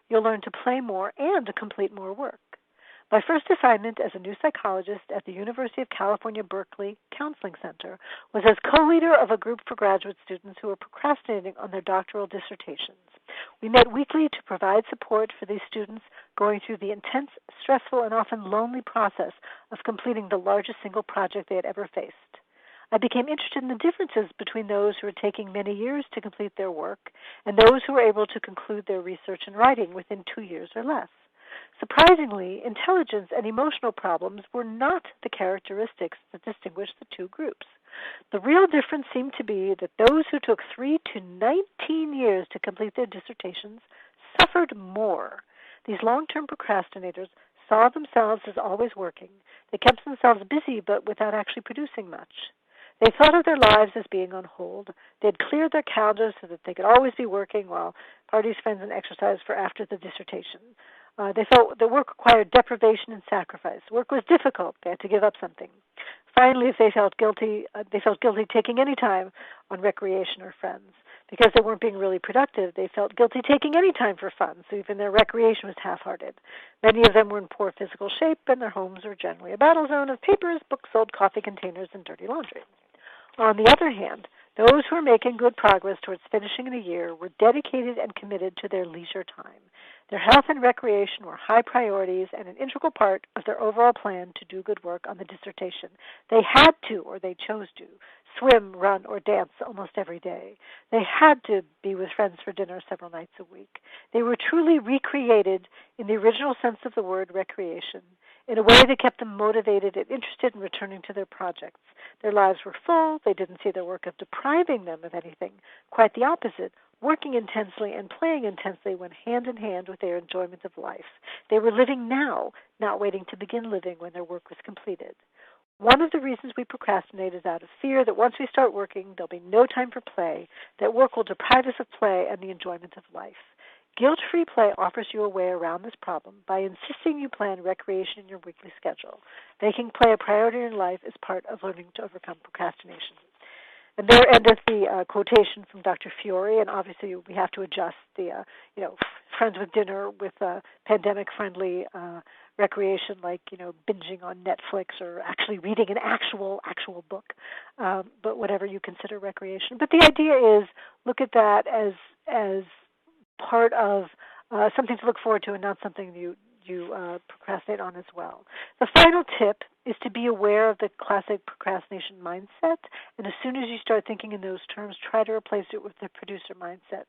you'll learn to play more and to complete more work. My first assignment as a new psychologist at the University of California, Berkeley Counseling Center was as co-leader of a group for graduate students who were procrastinating on their doctoral dissertations. We met weekly to provide support for these students going through the intense, stressful, and often lonely process of completing the largest single project they had ever faced. I became interested in the differences between those who were taking many years to complete their work and those who were able to conclude their research and writing within 2 years or less. Surprisingly, intelligence and emotional problems were not the characteristics that distinguished the two groups. The real difference seemed to be that those who took 3 to 19 years to complete their dissertations suffered more. These long-term procrastinators saw themselves as always working. They kept themselves busy but without actually producing much. They thought of their lives as being on hold. They had cleared their calendars so that they could always be working while parties, friends, and exercise for after the dissertation. They felt that work required deprivation and sacrifice. Work was difficult. They had to give up something. Finally, if they felt guilty taking any time on recreation or friends. Because they weren't being really productive, they felt guilty taking any time for fun, so even their recreation was half-hearted. Many of them were in poor physical shape, and their homes were generally a battle zone of papers, books, old coffee containers, and dirty laundry. On the other hand, those who were making good progress towards finishing in a year were dedicated and committed to their leisure time. Their health and recreation were high priorities and an integral part of their overall plan to do good work on the dissertation. They had to, or they chose to, swim, run, or dance almost every day. They had to be with friends for dinner several nights a week. They were truly recreated in the original sense of the word recreation, in a way that kept them motivated and interested in returning to their projects. Their lives were full. They didn't see their work as depriving them of anything. Quite the opposite. Working intensely and playing intensely went hand in hand with their enjoyment of life. They were living now, not waiting to begin living when their work was completed. One of the reasons we procrastinate is out of fear that once we start working, there'll be no time for play, that work will deprive us of play and the enjoyment of life. Guilt-free play offers you a way around this problem by insisting you plan recreation in your weekly schedule. Making play a priority in life is part of learning to overcome procrastination. And there endeth the quotation from Dr. Fiore, and obviously we have to adjust the, friends with dinner with pandemic-friendly recreation like, binging on Netflix or actually reading an actual book, but whatever you consider recreation. But the idea is look at that as part of something to look forward to and not something you procrastinate on as well. The final tip is to be aware of the classic procrastination mindset, and as soon as you start thinking in those terms, try to replace it with the producer mindset.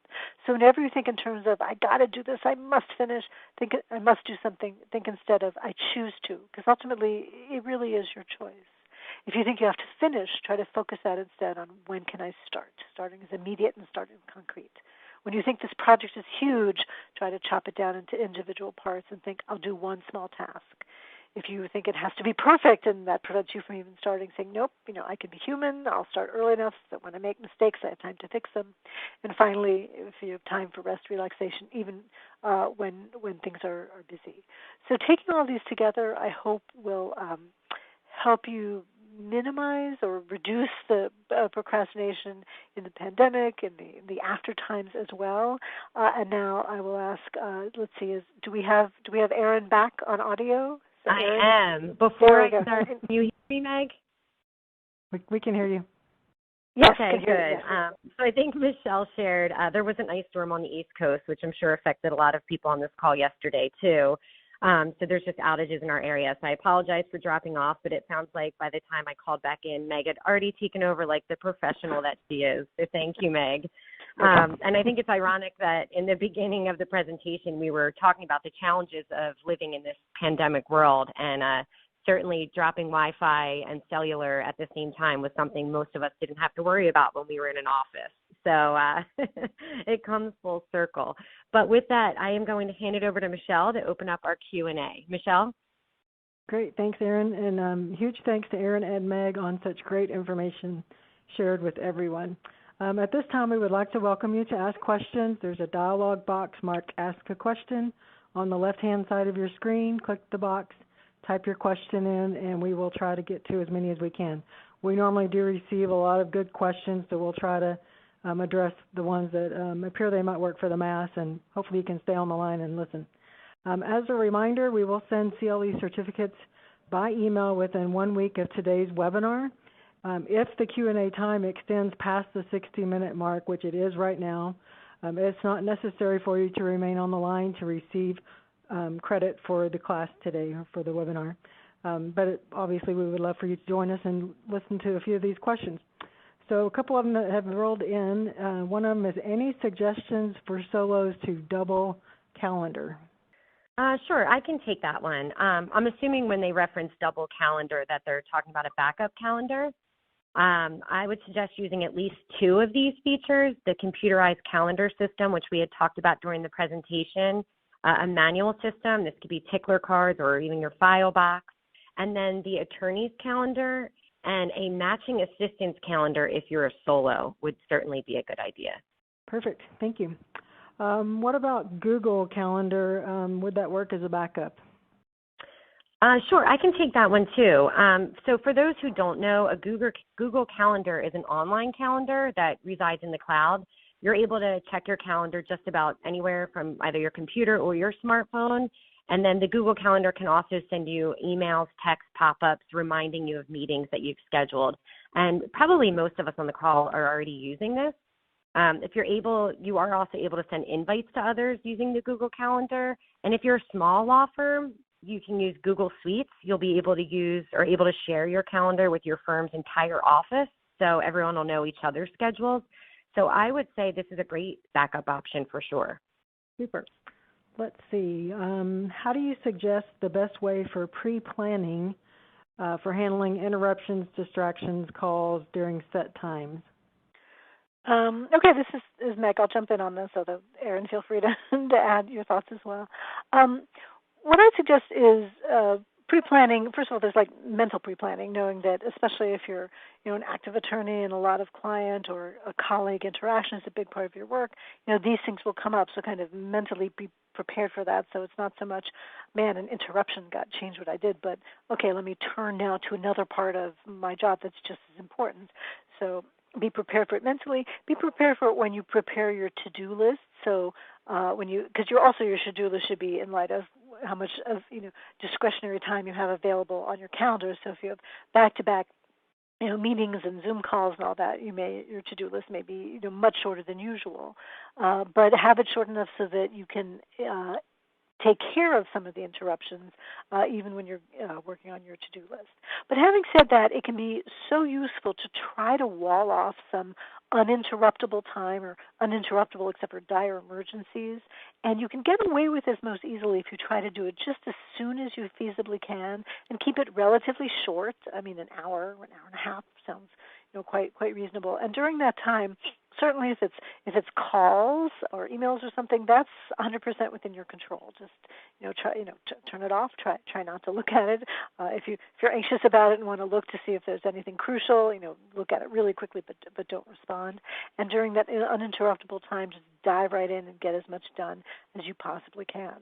So whenever you think in terms of, I got to do this, I must finish, think I must do something, think instead of, I choose to, because ultimately it really is your choice. If you think you have to finish, try to focus that instead on when can I start. Starting is immediate and starting concrete. When you think this project is huge, try to chop it down into individual parts and think, I'll do one small task. If you think it has to be perfect and that prevents you from even starting, saying, nope, I can be human, I'll start early enough that when I make mistakes, I have time to fix them. And finally, if you have time for rest, relaxation, even when things are busy. So taking all these together, I hope will help you minimize or reduce the procrastination in the pandemic and the after times as well. And now I will ask. Let's see. Do we have Erin back on audio? I am. Before I start, can you hear me, Meg? We can hear you. Yes. Okay, good. So I think Michelle shared there was an ice storm on the East Coast, which I'm sure affected a lot of people on this call yesterday too. So there's just outages in our area. So I apologize for dropping off, but it sounds like by the time I called back in, Meg had already taken over like the professional that she is. So thank you, Meg. And I think it's ironic that in the beginning of the presentation, we were talking about the challenges of living in this pandemic world. And certainly dropping Wi-Fi and cellular at the same time was something most of us didn't have to worry about when we were in an office. So it comes full circle. But with that, I am going to hand it over to Michelle to open up our Q&A. Michelle? Great. Thanks, Erin. And huge thanks to Erin and Meg on such great information shared with everyone. At this time, we would like to welcome you to ask questions. There's a dialog box marked Ask a Question on the left-hand side of your screen. Click the box, type your question in, and we will try to get to as many as we can. We normally do receive a lot of good questions, so we'll try to address the ones that appear they might work for the mass, and hopefully you can stay on the line and listen. As a reminder, we will send CLE certificates by email within 1 week of today's webinar. If the Q&A time extends past the 60-minute mark, which it is right now, it's not necessary for you to remain on the line to receive credit for the class today or for the webinar. But obviously we would love for you to join us and listen to a few of these questions. So a couple of them that have rolled in. One of them is, any suggestions for solos to double calendar? Sure, I can take that one. I'm assuming when they reference double calendar that they're talking about a backup calendar. I would suggest using at least 2 of these features: the computerized calendar system, which we had talked about during the presentation, a manual system. This could be tickler cards or even your file box, and then the attorney's calendar and a matching assistance calendar if you're a solo would certainly be a good idea. Perfect. Thank you. What about Google Calendar? Would that work as a backup? Sure, I can take that one too. So for those who don't know, a Google Calendar is an online calendar that resides in the cloud. You're able to check your calendar just about anywhere from either your computer or your smartphone. And then the Google Calendar can also send you emails, text, pop-ups reminding you of meetings that you've scheduled. And probably most of us on the call are already using this. If you're able, you are also able to send invites to others using the Google Calendar. And if you're a small law firm, you can use Google Suites. You'll be able to use or able to share your calendar with your firm's entire office, so everyone will know each other's schedules. So I would say this is a great backup option for sure. Super. Let's see. How do you suggest the best way for pre-planning for handling interruptions, distractions, calls during set times? Okay, this is Meg. I'll jump in on this, although Erin, feel free to add your thoughts as well. What I suggest is pre-planning. First of all, there's like mental pre-planning, knowing that especially if you're an active attorney and a lot of client or a colleague interaction is a big part of your work, these things will come up. So kind of mentally be prepared for that. So it's not so much, man, an interruption changed what I did, but okay, let me turn now to another part of my job that's just as important. So be prepared for it mentally. Be prepared for it when you prepare your to-do list. So because your to-do list should be in light of how much of discretionary time you have available on your calendar. So if you have back-to-back meetings and Zoom calls and all that, your to-do list may be much shorter than usual, but have it short enough so that you can take care of some of the interruptions, even when you're working on your to-do list. But having said that, it can be so useful to try to wall off some uninterruptible time, or uninterruptible except for dire emergencies, and you can get away with this most easily if you try to do it just as soon as you feasibly can and keep it relatively short. I mean, an hour or an hour and a half sounds quite reasonable. And during that time, certainly if it's calls or emails or something, that's 100% within your control. Just try turn it off. Try not to look at it. If you're anxious about it and want to look to see if there's anything crucial, look at it really quickly, but don't respond. And during that uninterruptible time, just dive right in and get as much done as you possibly can.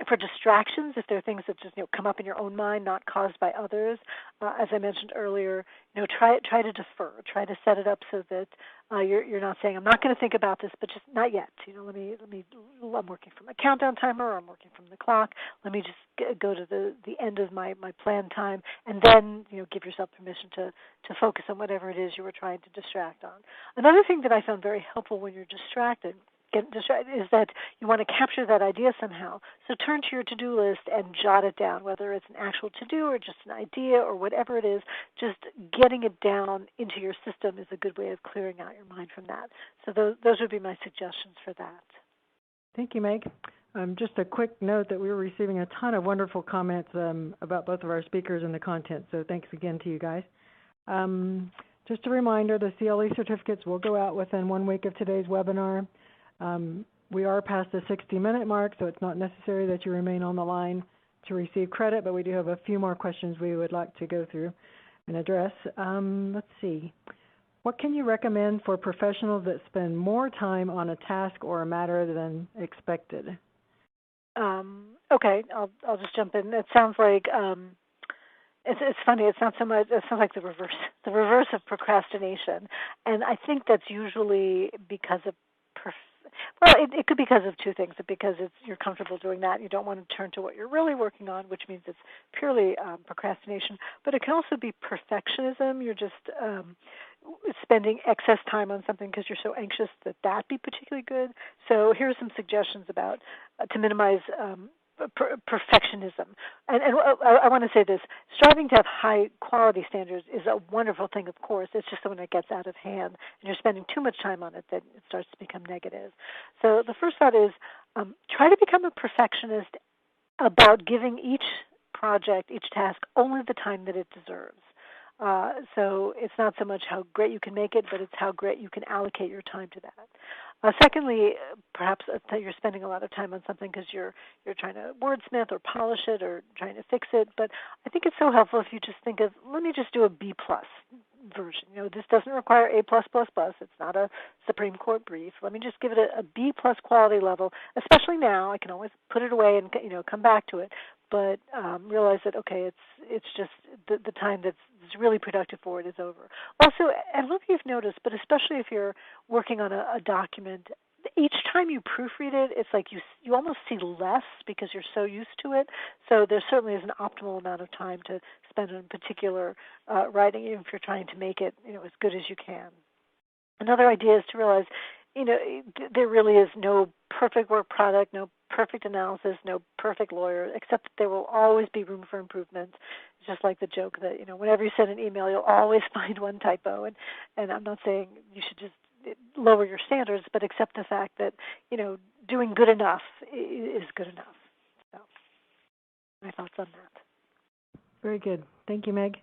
For distractions, if there are things that just come up in your own mind, not caused by others, as I mentioned earlier, try to defer. Try to set it up so that you're not saying, I'm not going to think about this, but just not yet. Let me. I'm working from a countdown timer, or I'm working from the clock. Let me just go to the end of my planned time, and then give yourself permission to focus on whatever it is you were trying to distract on. Another thing that I found very helpful when you're distracted is that you want to capture that idea somehow. So turn to your to-do list and jot it down, whether it's an actual to-do or just an idea or whatever it is. Just getting it down into your system is a good way of clearing out your mind from that. So those would be my suggestions for that. Thank you, Meg. Just a quick note that we were receiving a ton of wonderful comments about both of our speakers and the content, so thanks again to you guys. Just a reminder, the CLE certificates will go out within 1 week of today's webinar. We are past the 60-minute mark, so it's not necessary that you remain on the line to receive credit, but we do have a few more questions we would like to go through and address. Let's see. What can you recommend for professionals that spend more time on a task or a matter than expected? Okay, I'll just jump in. It sounds like it's funny. It sounds like the reverse of procrastination, and I think that's usually because of it could be because of two things. Because you're comfortable doing that, you don't want to turn to what you're really working on, which means it's purely procrastination. But it can also be perfectionism. You're just spending excess time on something because you're so anxious that be particularly good. So here are some suggestions about to minimize perfectionism. And I want to say this. Striving to have high quality standards is a wonderful thing, of course. It's just that when it gets out of hand and you're spending too much time on it, then it starts to become negative. So the first thought is try to become a perfectionist about giving each project, each task, only the time that it deserves. So it's not so much how great you can make it, but it's how great you can allocate your time to that. Secondly, perhaps you're spending a lot of time on something because you're trying to wordsmith or polish it or trying to fix it. But I think it's so helpful if you just think of, let me just do a B+ version. This doesn't require A+++. It's not a Supreme Court brief. Let me just give it a B+ quality level. Especially now, I can always put it away and come back to it. But realize that it's just the time that's really productive for it is over. Also, I don't know if you've noticed, but especially if you're working on a document, each time you proofread it, it's like you almost see less because you're so used to it. So there certainly is an optimal amount of time to spend on particular writing, even if you're trying to make it as good as you can. Another idea is to realize there really is no perfect work product, no perfect analysis, no perfect lawyer, except that there will always be room for improvement. It's just like the joke that, whenever you send an email, you'll always find one typo. And I'm not saying you should just lower your standards, but accept the fact that, doing good enough is good enough. So my thoughts on that. Very good. Thank you, Meg.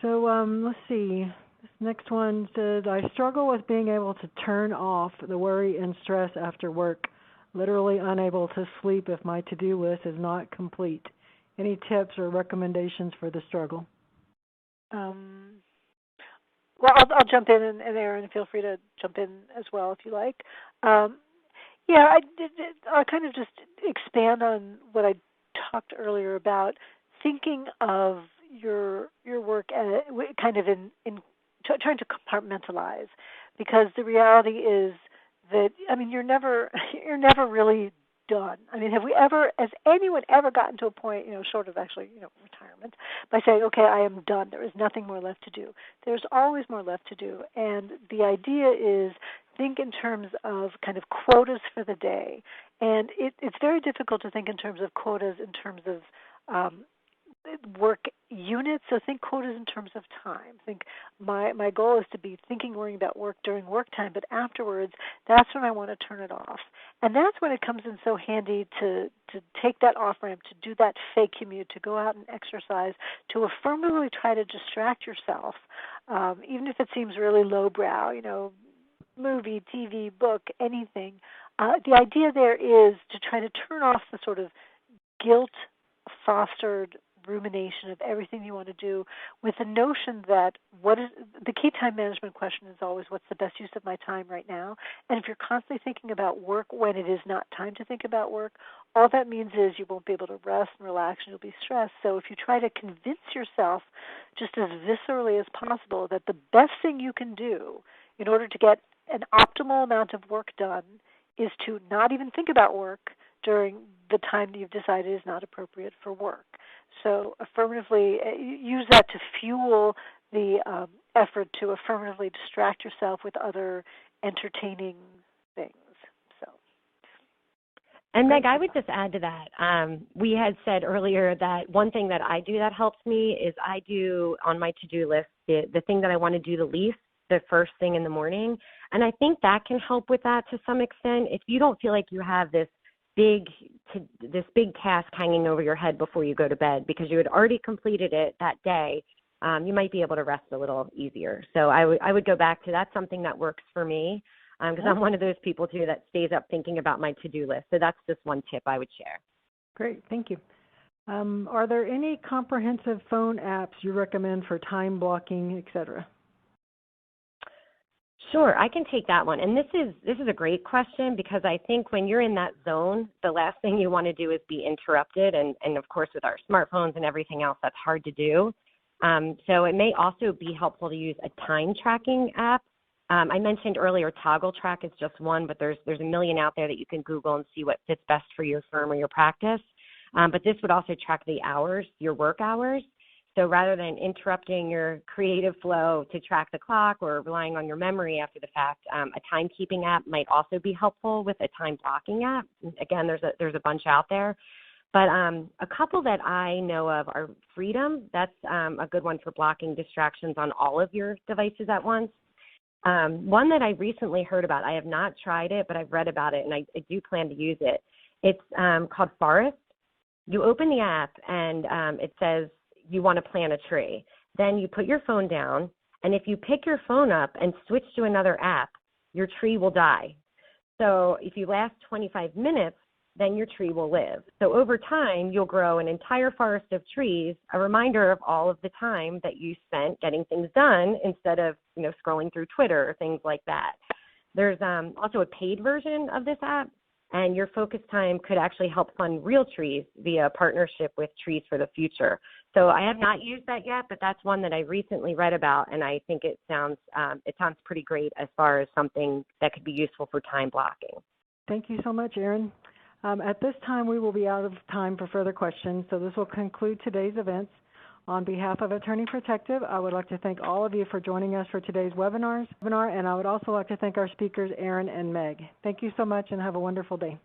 So let's see. This next one says, I struggle with being able to turn off the worry and stress after work. Literally unable to sleep if my to-do list is not complete. Any tips or recommendations for the struggle? Well, I'll jump in, and Erin, feel free to jump in as well if you like. I'll kind of just expand on what I talked earlier about thinking of your work kind of in trying to compartmentalize, because the reality is that you're never really done. I mean, has anyone ever gotten to a point, short of actually, retirement, by saying, okay, I am done. There is nothing more left to do. There's always more left to do. And the idea is think in terms of kind of quotas for the day. And it's very difficult to think in terms of quotas in terms of work units. So think quotas in terms of time. Think my goal is to be worrying about work during work time, but afterwards, that's when I want to turn it off. And that's when it comes in so handy to take that off ramp, to do that fake commute, to go out and exercise, to affirmatively try to distract yourself, even if it seems really lowbrow, movie, TV, book, anything. The idea there is to try to turn off the sort of guilt-fostered rumination of everything you want to do, with the notion that the key time management question is always, what's the best use of my time right now? And if you're constantly thinking about work when it is not time to think about work, all that means is you won't be able to rest and relax and you'll be stressed. So if you try to convince yourself just as viscerally as possible that the best thing you can do in order to get an optimal amount of work done is to not even think about work during the time that you've decided is not appropriate for work. So affirmatively use that to fuel the effort to affirmatively distract yourself with other entertaining things. And Meg, I would just add to that. We had said earlier that one thing that I do that helps me is I do on my to-do list the thing that I want to do the least the first thing in the morning. And I think that can help with that to some extent. If you don't feel like you have this big task hanging over your head before you go to bed because you had already completed it that day, you might be able to rest a little easier. So I would go back to that's something that works for me because I'm one of those people too that stays up thinking about my to-do list. So that's just one tip I would share. Great, thank you. Are there any comprehensive phone apps you recommend for time blocking, etc.? Sure, I can take that one. And this is a great question because I think when you're in that zone, the last thing you want to do is be interrupted. And of course, with our smartphones and everything else, that's hard to do. So it may also be helpful to use a time tracking app. I mentioned earlier Toggle Track is just one, but there's a million out there that you can Google and see what fits best for your firm or your practice. But this would also track the hours, your work hours. So rather than interrupting your creative flow to track the clock or relying on your memory after the fact, a timekeeping app might also be helpful with a time blocking app. Again, there's a bunch out there. But a couple that I know of are Freedom. That's a good one for blocking distractions on all of your devices at once. One that I recently heard about, I have not tried it, but I've read about it, and I do plan to use it. It's called Forest. You open the app, and it says, you want to plant a tree. Then you put your phone down, and if you pick your phone up and switch to another app, your tree will die. So if you last 25 minutes, then your tree will live. So over time, you'll grow an entire forest of trees, a reminder of all of the time that you spent getting things done instead of, scrolling through Twitter or things like that. There's also a paid version of this app, and your focus time could actually help fund real trees via a partnership with Trees for the Future. So I have not used that yet, but that's one that I recently read about, and I think it sounds pretty great as far as something that could be useful for time blocking. Thank you so much, Erin. At this time, we will be out of time for further questions, so this will conclude today's events. On behalf of Attorney Protective, I would like to thank all of you for joining us for today's webinar, and I would also like to thank our speakers, Erin and Meg. Thank you so much, and have a wonderful day.